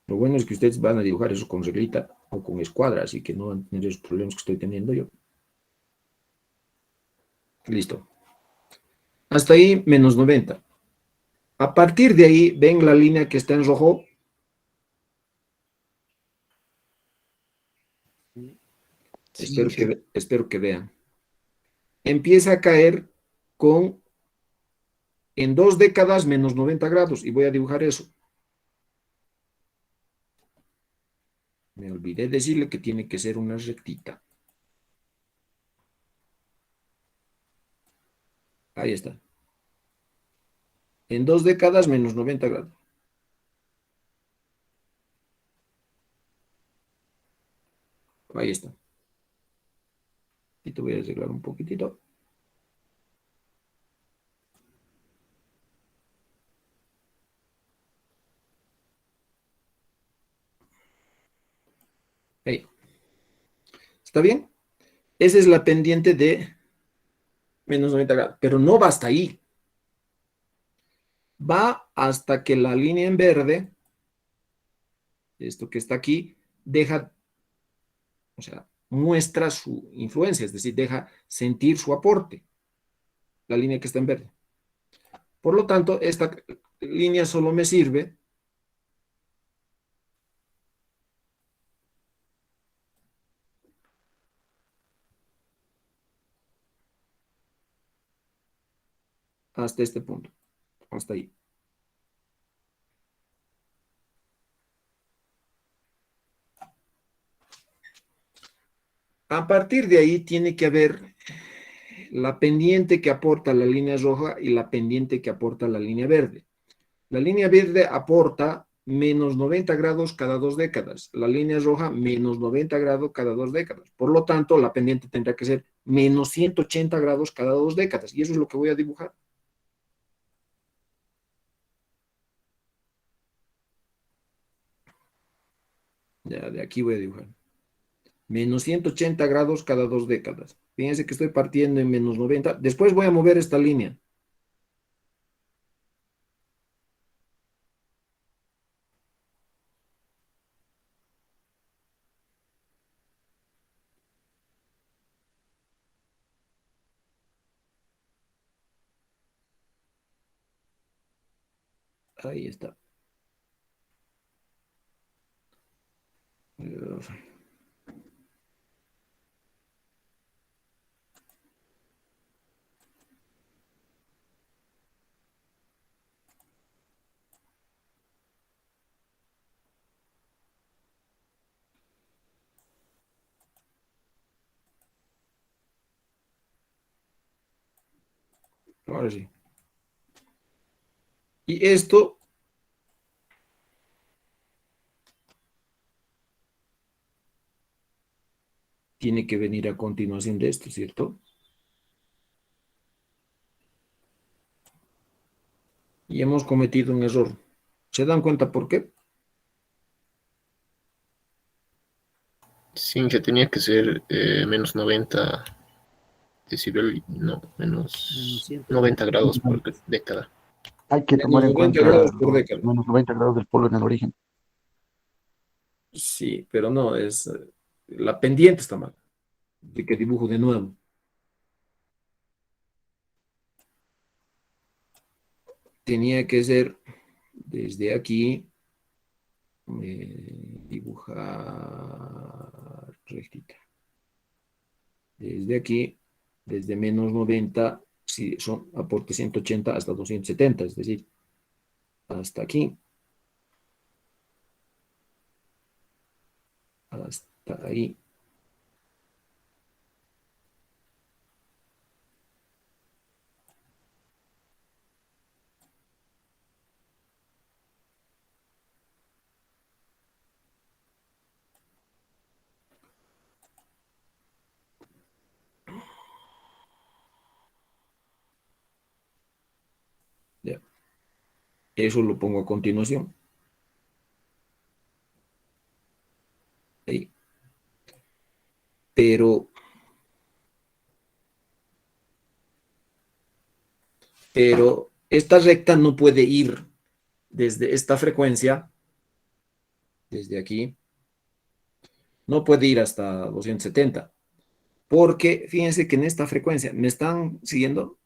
Lo bueno es que ustedes van a dibujar eso con reglita o con escuadra, así que no van a tener esos problemas que estoy teniendo yo. Listo. Hasta ahí, menos 90. A partir de ahí, ven la línea que está en rojo. Sí, sí. Espero que vean. Empieza a caer con en 2 décadas menos 90 grados. Y voy a dibujar eso. Me olvidé decirle que tiene que ser una rectita. Ahí está. En 2 décadas menos 90 grados. Ahí está. Y te voy a arreglar un poquitito. Ahí. ¿Está bien? Esa es la pendiente de menos 90 grados. Pero no va hasta ahí. Va hasta que la línea en verde, esto que está aquí, deja, o sea, muestra su influencia, es decir, deja sentir su aporte, la línea que está en verde. Por lo tanto, esta línea solo me sirve hasta este punto, hasta ahí. A partir de ahí tiene que haber la pendiente que aporta la línea roja y la pendiente que aporta la línea verde. La línea verde aporta menos 90 grados cada 2 décadas. La línea roja, menos 90 grados cada 2 décadas. Por lo tanto, la pendiente tendrá que ser menos 180 grados cada 2 décadas. Y eso es lo que voy a dibujar. Ya, de aquí voy a dibujar. Menos 180 grados cada 2 décadas. Fíjense que estoy partiendo en menos 90. Después voy a mover esta línea. Ahí está. Ahora sí. Y esto tiene que venir a continuación de esto, ¿cierto? Y hemos cometido un error. ¿Se dan cuenta por qué? Sí, que tenía que ser menos 90 decibel, no, menos 90 grados por década. Hay que Menos tomar en 90 cuenta grados por los década. menos 90 grados del polo en el origen. Sí, pero no, es la pendiente está mal. Así que dibujo de nuevo. Tenía que ser desde aquí, dibujar rectita. Desde aquí, desde menos 90, si son aporte 180 hasta 270, es decir, hasta aquí, hasta ahí. Ya. Eso lo pongo a continuación. Ahí. Pero pero esta recta no puede ir desde esta frecuencia, desde aquí, no puede ir hasta 270, porque fíjense que en esta frecuencia, ¿me están siguiendo?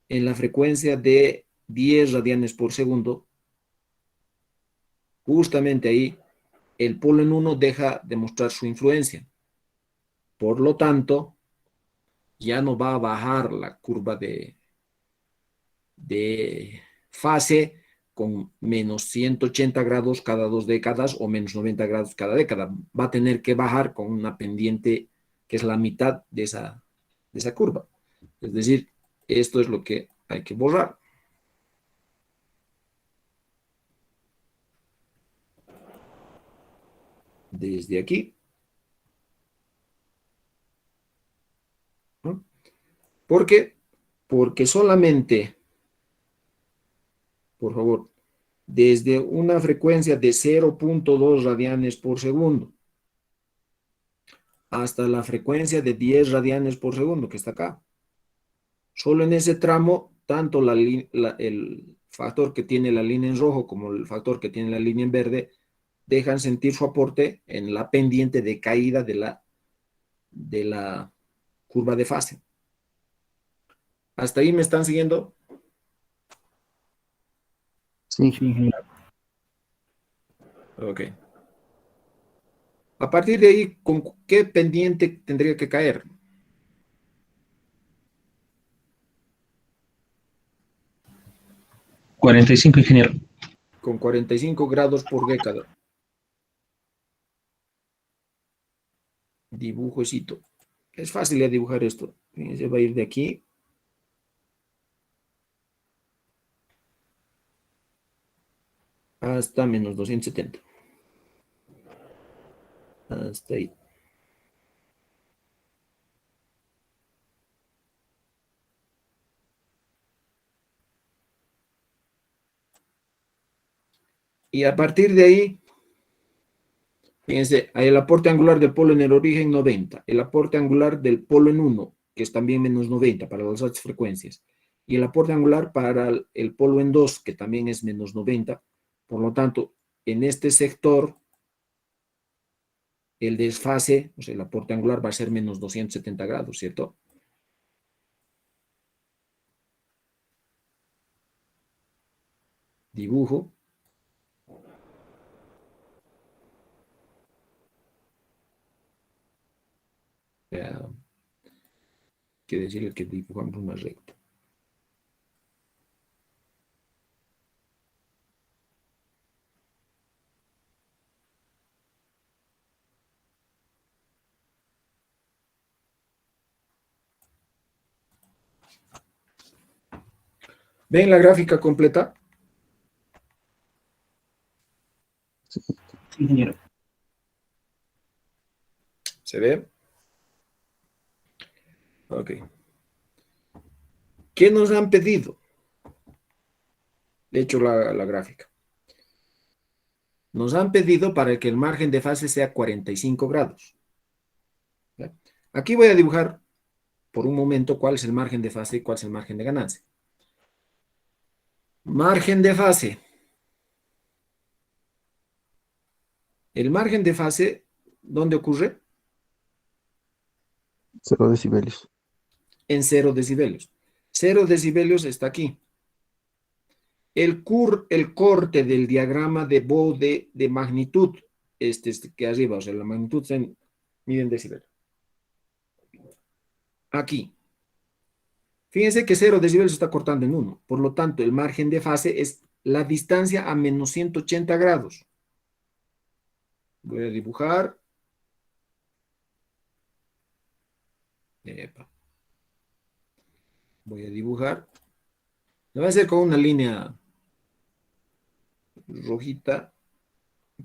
En la frecuencia de 10 radianes por segundo, justamente ahí, el polo en 1 deja de mostrar su influencia. Por lo tanto, ya no va a bajar la curva de fase con menos 180 grados cada 2 décadas o menos 90 grados cada década. Va a tener que bajar con una pendiente que es la mitad de esa curva. Es decir, esto es lo que hay que borrar. Desde aquí. ¿No? ¿Por qué? Porque solamente, por favor, desde una frecuencia de 0.2 radianes por segundo hasta la frecuencia de 10 radianes por segundo, que está acá. Solo en ese tramo, tanto el factor que tiene la línea en rojo como el factor que tiene la línea en verde dejan sentir su aporte en la pendiente de caída de la curva de fase. ¿Hasta ahí me están siguiendo? Sí, ingeniero. Ok. A partir de ahí, ¿con qué pendiente tendría que caer? 45, ingeniero. Con 45 grados por década. Dibujocito. Es fácil de dibujar esto. Se va a ir de aquí hasta menos 270. Hasta ahí. Y a partir de ahí, fíjense, el aporte angular del polo en el origen 90, el aporte angular del polo en 1, que es también menos 90 para las altas frecuencias, y el aporte angular para el polo en 2, que también es menos 90. Por lo tanto, en este sector, el desfase, o sea, el aporte angular va a ser menos 270 grados, ¿cierto? Dibujo. Quiere decir que dibujamos una recta. ¿Ven la gráfica completa? Sí, ingeniero. ¿Se ve? Ok. ¿Qué nos han pedido? De hecho, la gráfica. Nos han pedido para que el margen de fase sea 45 grados. ¿Ya? Aquí voy a dibujar por un momento cuál es el margen de fase y cuál es el margen de ganancia. Margen de fase. El margen de fase, ¿dónde ocurre? 0 decibelios. En 0 decibelios. 0 decibelios está aquí. El corte del diagrama de Bode de magnitud, este que arriba, o sea, la magnitud se mide en decibelios. Aquí. Fíjense que 0 decibelios se está cortando en 1. Por lo tanto, el margen de fase es la distancia a menos 180 grados. Voy a dibujar. Epa. Voy a dibujar. Lo voy a hacer con una línea rojita,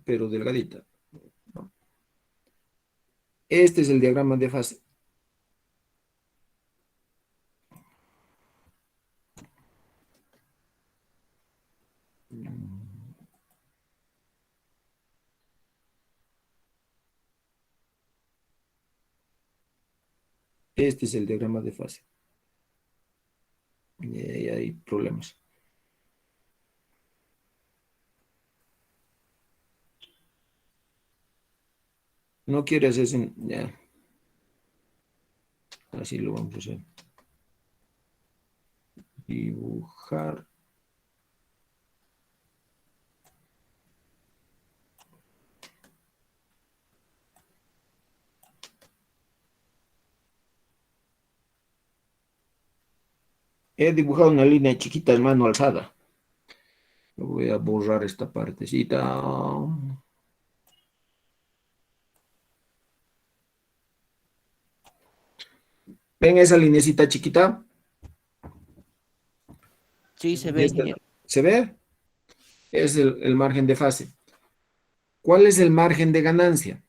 pero delgadita. Este es el diagrama de fase. Este es el diagrama de fase. hay problemas. No quiere hacerse, ya. Así lo vamos a hacer. Dibujar. He dibujado una línea chiquita en mano alzada. Voy a borrar esta partecita. ¿Ven esa linecita chiquita? Sí, se ve, Esta- ingeniero. ¿Se ve? Es el margen de fase. ¿Cuál es el margen de ganancia?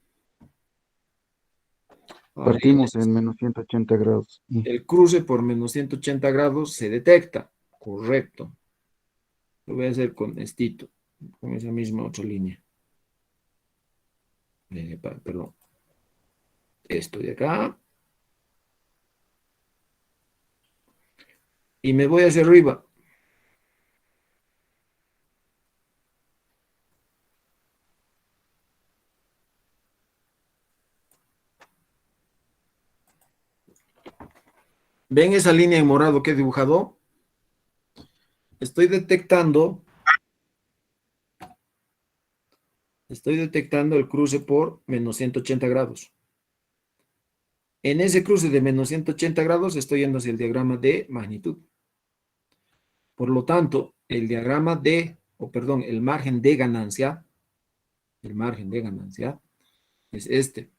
A ver, Partimos en menos 180 grados. el cruce por menos 180 grados se detecta. Correcto. Lo voy a hacer con estito, con esa misma otra línea. Perdón. Esto de acá. Y me voy hacia arriba. ¿Ven esa línea en morado que he dibujado? Estoy detectando el cruce por menos 180 grados. En ese cruce de menos 180 grados estoy yendo hacia el diagrama de magnitud. Por lo tanto, el diagrama de, o perdón, el margen de ganancia es este.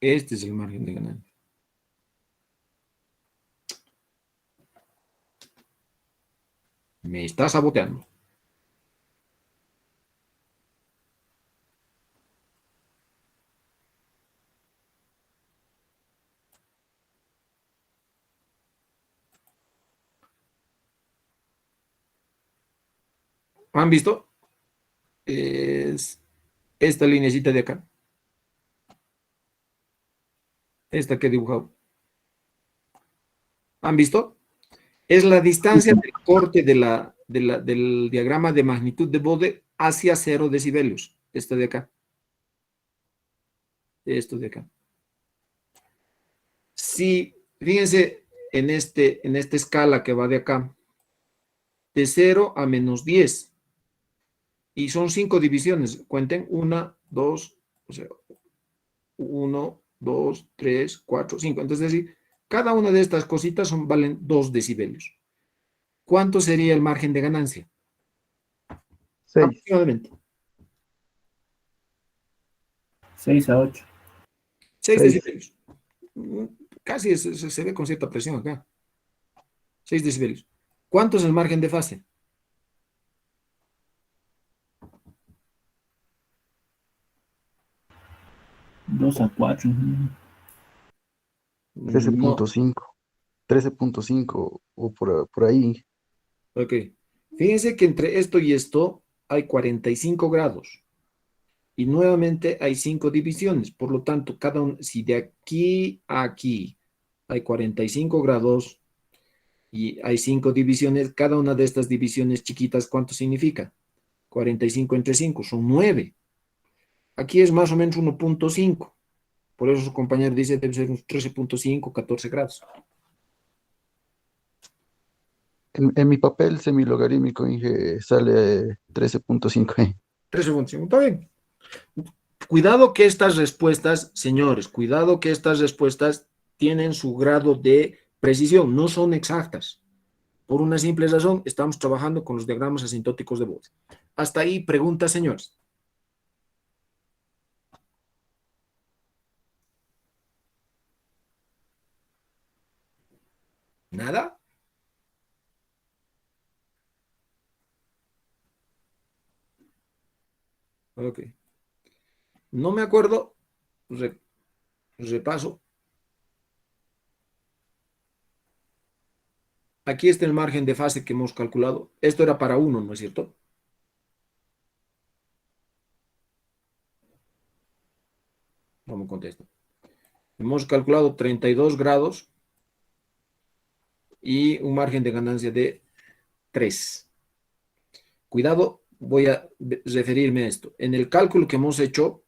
Este es el margen de ganancia. Me está saboteando. ¿Han visto? Es esta linecita de acá. Esta que he dibujado. ¿Han visto? Es la distancia del corte del diagrama de magnitud de Bode hacia 0 decibelios. Esta de acá. Esto de acá. Si, fíjense en esta escala que va de acá, de 0 a menos 10, y son 5 divisiones. Cuenten, 1, 2, o sea, 1, 2, 3, 4, 5. Entonces, es decir, cada una de estas cositas valen 2 decibelios. ¿Cuánto sería el margen de ganancia? 6. Aproximadamente. 6 a 8. 6 6. decibelios. Casi se ve con cierta presión acá. 6 decibelios. ¿Cuánto es el margen de fase? 2 a 4. No. 13.5. 13.5 o por ahí. Ok. Fíjense que entre esto y esto hay 45 grados. Y nuevamente hay 5 divisiones. Por lo tanto, si de aquí a aquí hay 45 grados y hay 5 divisiones, cada una de estas divisiones chiquitas, ¿cuánto significa? 45 entre 5 son 9. Aquí es más o menos 1.5. Por eso su compañero dice debe ser unos 13.5, 14 grados. En mi papel semilogarítmico, Inge, sale 13.5. 13.5, está bien. Cuidado que estas respuestas, señores, cuidado que estas respuestas tienen su grado de precisión, no son exactas. Por una simple razón, estamos trabajando con los diagramas asintóticos de Bode. Hasta ahí, preguntas, señores. ¿Nada? Ok. No me acuerdo. Repaso. Aquí está el margen de fase que hemos calculado. Esto era para 1, ¿no es cierto? Vamos a contestar. Hemos calculado 32 grados y un margen de ganancia de 3. Cuidado, voy a referirme a esto. En el cálculo que hemos hecho,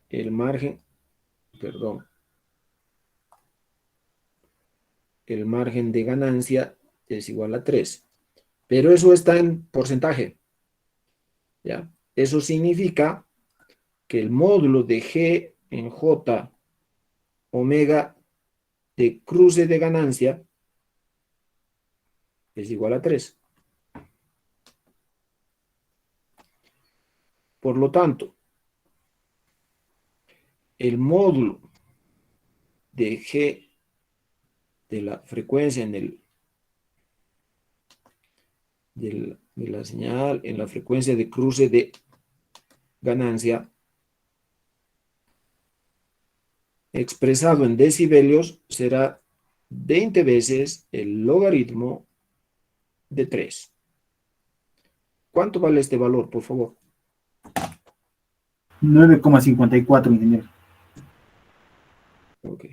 el margen, perdón, el margen de ganancia es igual a 3. Pero eso está en porcentaje. ¿Ya? Eso significa que el módulo de G en J omega de cruce de ganancia es igual a 3. Por lo tanto, el módulo de G de la frecuencia de la señal en la frecuencia de cruce de ganancia expresado en decibelios será 20 veces el logaritmo de 3. ¿Cuánto vale este valor, por favor? 9,54, ingeniero. Ok.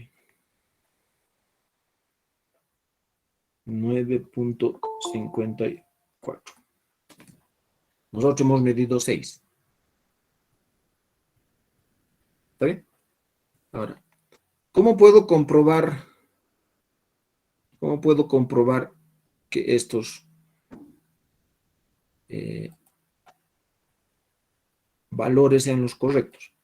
9.54. Nosotros hemos medido 6. ¿Está bien? Ahora, ¿cómo puedo comprobar que estos valores sean los correctos?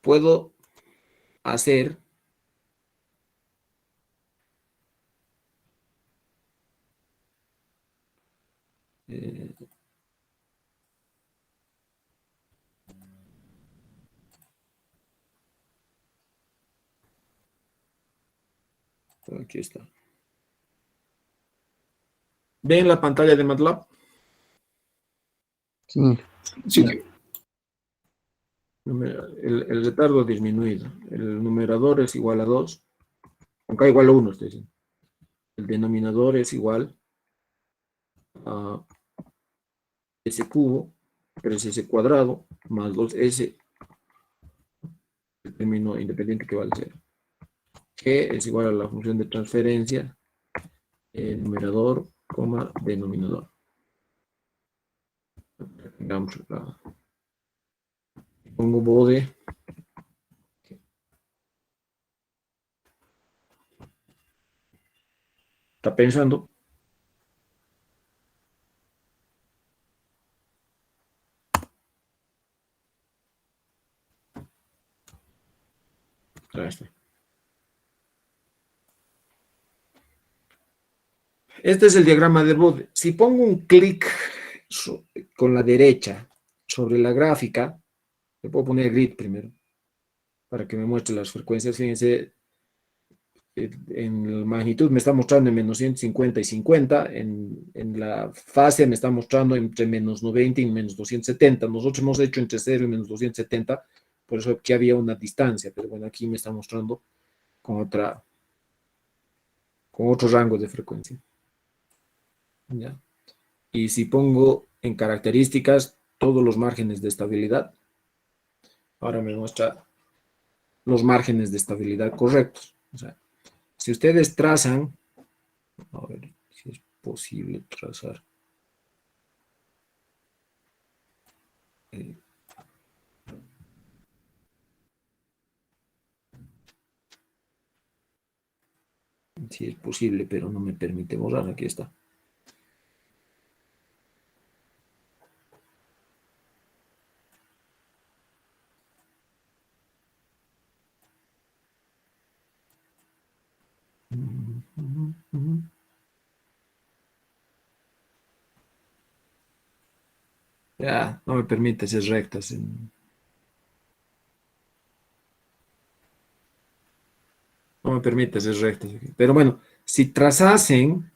Puedo hacer aquí está. ¿Ven la pantalla de MATLAB? Sí. Sí. El retardo disminuido. El numerador es igual a 2. Acá igual a 1, estoy diciendo. El denominador es igual a S cubo, 3S cuadrado, más 2S, el término independiente que vale 0. G es igual a la función de transferencia, numerador, coma, denominador. Pongo bode. ¿Está pensando? Ahí está. Este es el diagrama de bode. Si pongo un clic con la derecha sobre la gráfica, le puedo poner grid primero para que me muestre las frecuencias. Fíjense, en la magnitud me está mostrando en menos 150 y 50, en la fase me está mostrando entre menos 90 y menos 270. Nosotros hemos hecho entre 0 y menos 270, por eso aquí había una distancia, pero bueno, aquí me está mostrando con otro rango de frecuencia. ¿Ya? Y si pongo en características todos los márgenes de estabilidad, ahora me muestra los márgenes de estabilidad correctos. O sea, si ustedes trazan, a ver si es posible trazar. Si es posible, pero no me permite borrar. Aquí está. Ya, no me permite hacer rectas. No me permite hacer rectas. Pero bueno, si trazasen,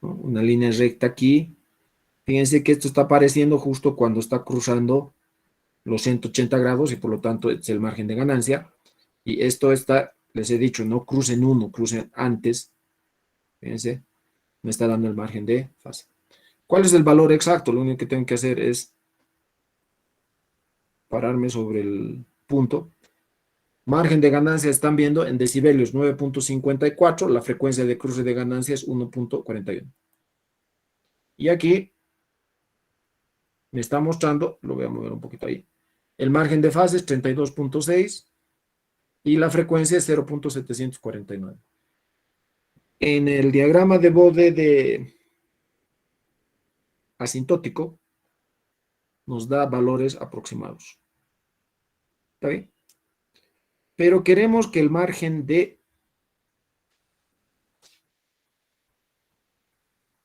¿no?, una línea recta aquí, fíjense que esto está apareciendo justo cuando está cruzando los 180 grados y por lo tanto es el margen de ganancia. Y esto está, les he dicho, no crucen uno, crucen antes. Fíjense, me está dando el margen de fase. ¿Cuál es el valor exacto? Lo único que tengo que hacer es pararme sobre el punto. Margen de ganancia están viendo en decibelios 9.54, la frecuencia de cruce de ganancia es 1.41. Y aquí me está mostrando, lo voy a mover un poquito ahí, el margen de fase es 32.6 y la frecuencia es 0.749. En el diagrama de Bode de asintótico nos da valores aproximados. ¿Está bien? Pero queremos que el margen de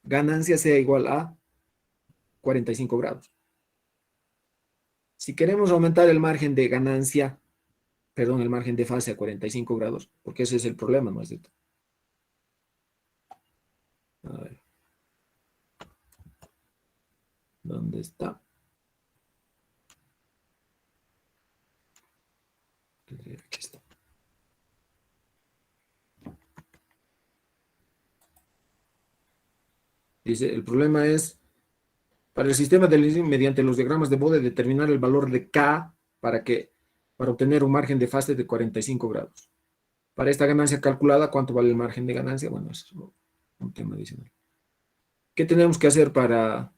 ganancia sea igual a 45 grados. Si queremos aumentar el margen de ganancia, perdón, el margen de fase a 45 grados, porque ese es el problema, ¿no es cierto? A ver. ¿Dónde está? Aquí está. Dice, el problema es, para el sistema de Lissing, mediante los diagramas de Bode, determinar el valor de K para obtener un margen de fase de 45 grados. Para esta ganancia calculada, ¿cuánto vale el margen de ganancia? Bueno, eso es un tema adicional. ¿Qué tenemos que hacer perdón?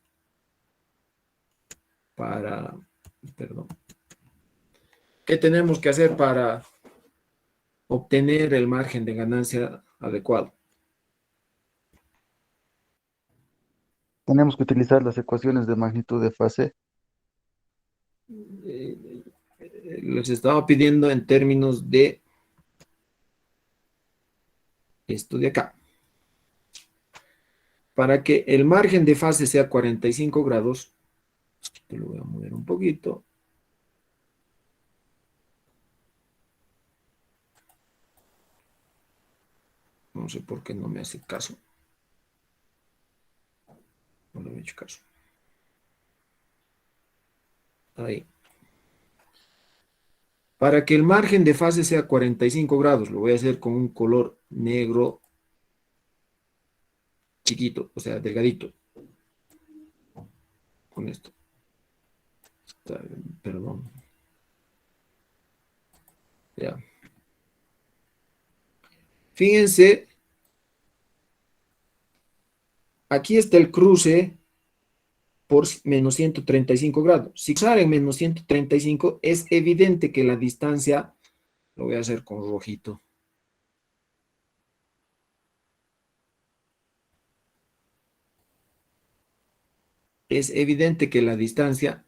¿Qué tenemos que hacer para obtener el margen de ganancia adecuado? Tenemos que utilizar las ecuaciones de magnitud de fase. Les estaba pidiendo en términos de esto de acá. Para que el margen de fase sea 45 grados, te lo voy a mover un poquito. No sé por qué no me hace caso. No le he hecho caso. Ahí. Para que el margen de fase sea 45 grados, lo voy a hacer con un color negro chiquito, o sea, delgadito. Con esto. Perdón. Ya. Fíjense, aquí está el cruce por menos 135 grados. Si sale en menos 135, es evidente que la distancia, lo voy a hacer con rojito. Es evidente que la distancia,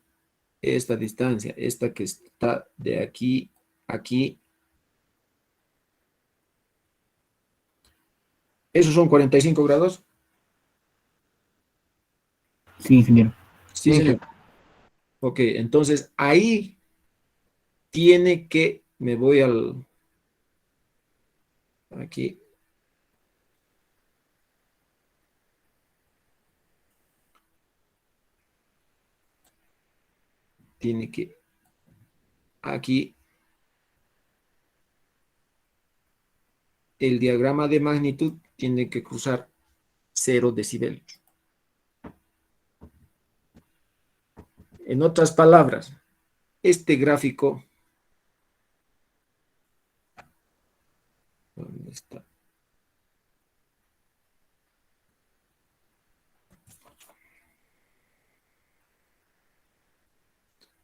esta que está de aquí a aquí, ¿esos son 45 grados? Sí, ingeniero. Sí, señor. Ok, entonces ahí tiene que, me voy aquí. Tiene que, aquí, el diagrama de magnitud tiene que cruzar 0 decibelios. En otras palabras, este gráfico, ¿dónde está?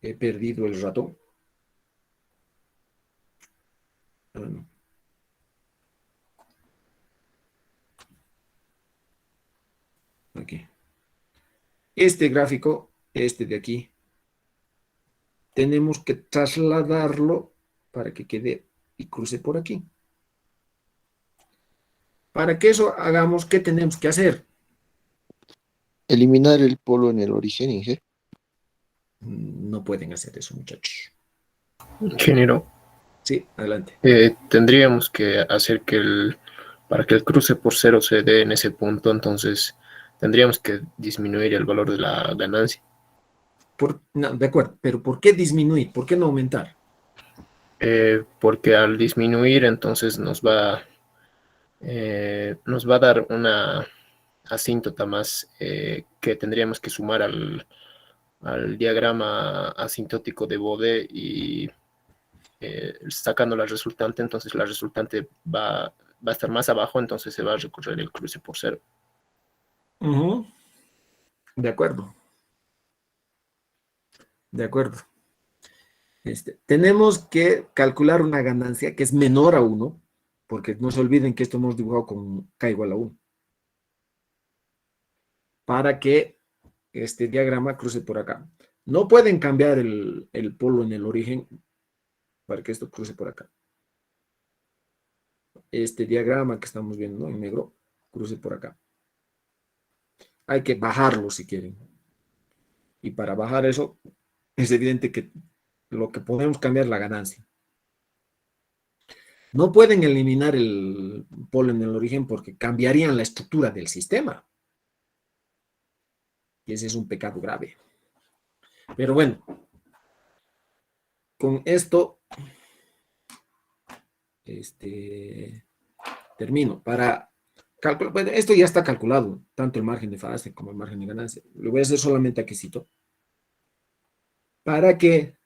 He perdido el ratón. Bueno. Aquí. Este gráfico, este de aquí, tenemos que trasladarlo para que quede y cruce por aquí. Para que eso hagamos, ¿qué tenemos que hacer? Eliminar el polo en el origen, Inge. No pueden hacer eso, muchachos. Ingeniero. Sí, adelante. Tendríamos que hacer para que el cruce por cero se dé en ese punto, entonces tendríamos que disminuir el valor de la ganancia. No, de acuerdo, pero ¿por qué disminuir? ¿Por qué no aumentar? Porque al disminuir entonces nos va a dar una asíntota más que tendríamos que sumar al diagrama asintótico de Bode y sacando la resultante, entonces la resultante va a estar más abajo, entonces se va a recorrer el cruce por cero. Ujú. De acuerdo. De acuerdo. Tenemos que calcular una ganancia que es menor a 1, porque no se olviden que esto hemos dibujado con K igual a 1, para que este diagrama cruce por acá. No pueden cambiar el polo en el origen para que esto cruce por acá. Este diagrama que estamos viendo, ¿no?, en negro, cruce por acá. Hay que bajarlo si quieren. Y para bajar eso, es evidente que lo que podemos cambiar es la ganancia. No pueden eliminar el polo en el origen porque cambiarían la estructura del sistema. Y ese es un pecado grave. Pero bueno, con esto termino. Para calcular, bueno, esto ya está calculado, tanto el margen de fase como el margen de ganancia. Lo voy a hacer solamente aquí cito. Para que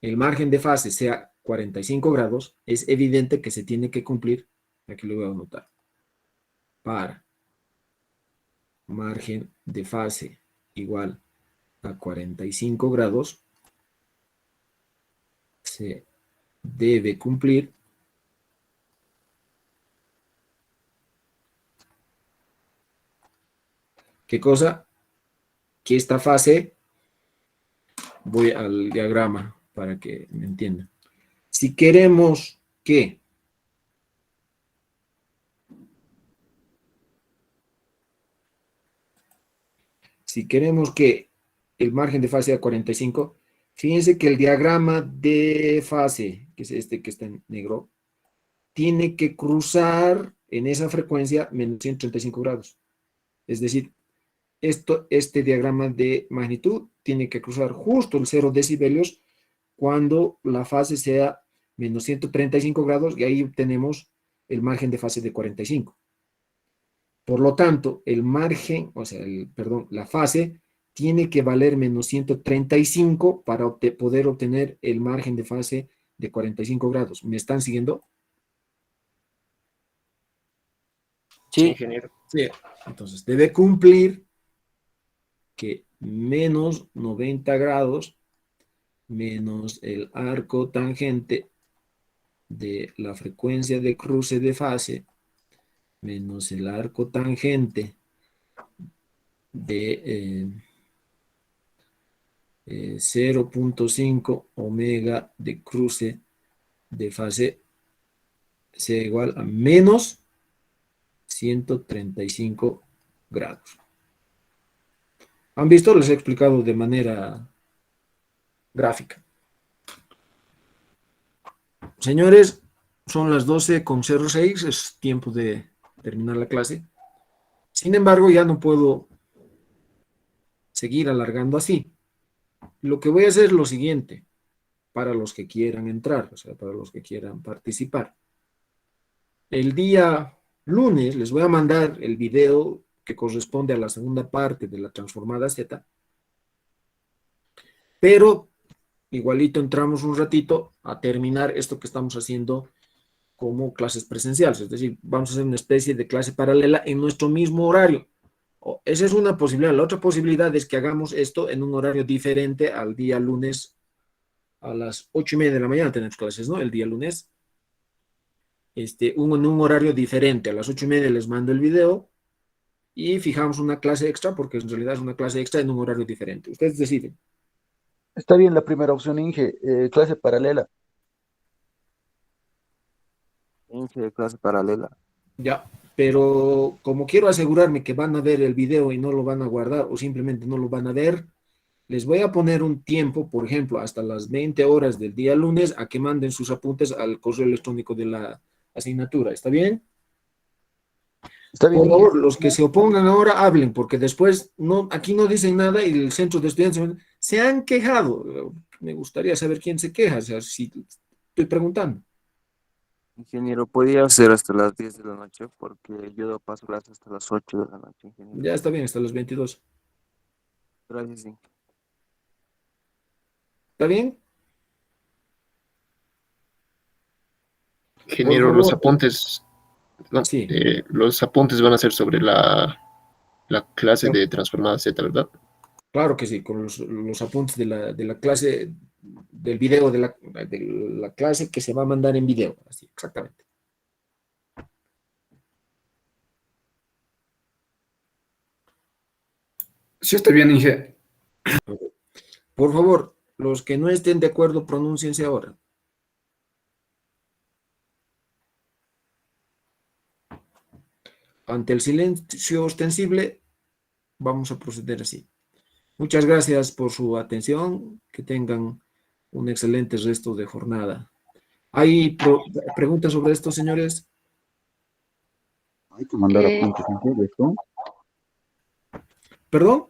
el margen de fase sea 45 grados, es evidente que se tiene que cumplir, aquí lo voy a anotar, para margen de fase igual a 45 grados, se debe cumplir ¿qué cosa? Que esta fase, voy al diagrama para que me entiendan. Si queremos que el margen de fase sea 45, fíjense que el diagrama de fase, que es este que está en negro, tiene que cruzar en esa frecuencia menos 135 grados. Es decir, este diagrama de magnitud tiene que cruzar justo el 0 decibelios cuando la fase sea menos 135 grados y ahí obtenemos el margen de fase de 45. Por lo tanto, el margen, la fase tiene que valer menos 135 para poder obtener el margen de fase de 45 grados. ¿Me están siguiendo? Sí, ingeniero. Sí. Entonces, debe cumplir que menos 90 grados menos el arco tangente de la frecuencia de cruce de fase menos el arco tangente de 0.5 omega de cruce de fase sea igual a menos 135 grados. ¿Han visto? Les he explicado de manera gráfica. Señores, son las 12:06, es tiempo de terminar la clase. Sin embargo, ya no puedo seguir alargando así. Lo que voy a hacer es lo siguiente, para los que quieran entrar, o sea, para los que quieran participar. El día lunes les voy a mandar el video que corresponde a la segunda parte de la transformada Z, pero igualito entramos un ratito a terminar esto que estamos haciendo como clases presenciales, es decir, vamos a hacer una especie de clase paralela en nuestro mismo horario. Esa es una posibilidad. La otra posibilidad es que hagamos esto en un horario diferente al día lunes a las 8:30 de la mañana tenemos clases, ¿no? El día lunes. En un horario diferente. A las 8:30 les mando el video y fijamos una clase extra, porque en realidad es una clase extra en un horario diferente. Ustedes deciden. Está bien la primera opción, Inge, clase paralela. Inge, clase paralela. Ya, pero como quiero asegurarme que van a ver el video y no lo van a guardar o simplemente no lo van a ver, Les voy a poner un tiempo, por ejemplo, hasta las 20 horas del día lunes, a que manden sus apuntes al correo electrónico de la asignatura. ¿Está bien? Está bien, Por Inge. favor, los que se opongan ahora hablen, porque después no, aquí no dicen nada y el centro de estudiantes se han quejado. Me gustaría saber quién se queja, o sea, si estoy preguntando. Ingeniero, podría ser hasta las 10 de la noche porque yo paso clases hasta las 8 de la noche, ingeniero. Ya está bien, hasta las 22. Gracias, Inge. ¿Está bien? Por Ingeniero, favor, no, sí, los apuntes van a ser sobre la clase de transformada Z, ¿verdad? claro que sí, con los apuntes de la clase, del video de la clase que se va a mandar en video. Así, exactamente. Sí, está bien, Inge. Por favor, los que no estén de acuerdo, pronúnciense ahora. Ante el silencio ostensible, vamos a proceder así. Muchas gracias por su atención. Que tengan un excelente resto de jornada. ¿Hay preguntas sobre esto, señores? Hay que mandar Eh, apuntes en serio, ¿no? ¿Perdón?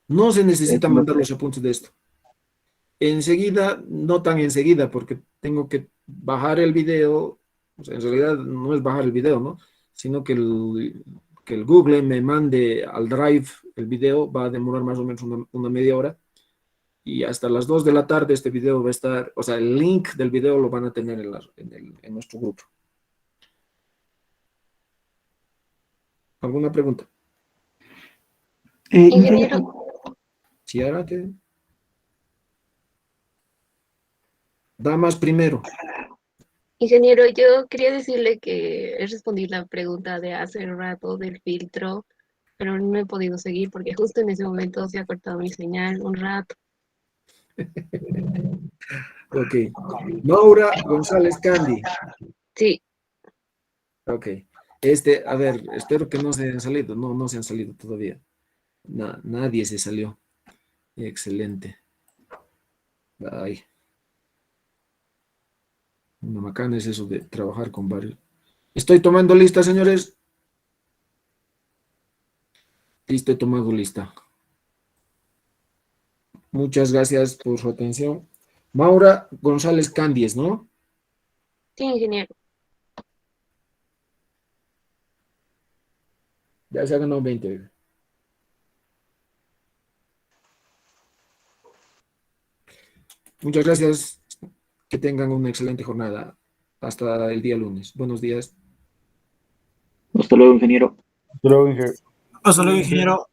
No se necesita No mandar los apuntes de esto. Enseguida, no tan enseguida, porque tengo que bajar el video. O sea, en realidad no es bajar el video, ¿no? Sino que el Google me mande al Drive el video. Va a demorar más o menos una media hora. Y hasta las 2 de la tarde este video va a estar, o sea, el link del video lo van a tener en nuestro grupo. ¿Alguna pregunta? ingeniero, Sí, adelante. Damas primero. ingeniero, yo quería decirle que he respondido la pregunta de hace rato del filtro, pero no he podido seguir porque justo en ese momento se ha cortado mi señal un rato. Ok. Maura González Candy. Sí, Ok. A ver, espero que no se hayan salido. No, no se han salido todavía. Nadie se salió. Excelente. Ay. Una macana es eso de trabajar con varios. Estoy tomando lista, señores. Listo, he tomado lista. Muchas gracias por su atención. Maura González Candies, ¿no? sí, ingeniero. Ya se ha ganado 20. Muchas gracias. Que tengan una excelente jornada. Hasta el día lunes. Buenos días. Hasta luego, ingeniero. Hasta luego, Inge. Hasta luego, ingeniero.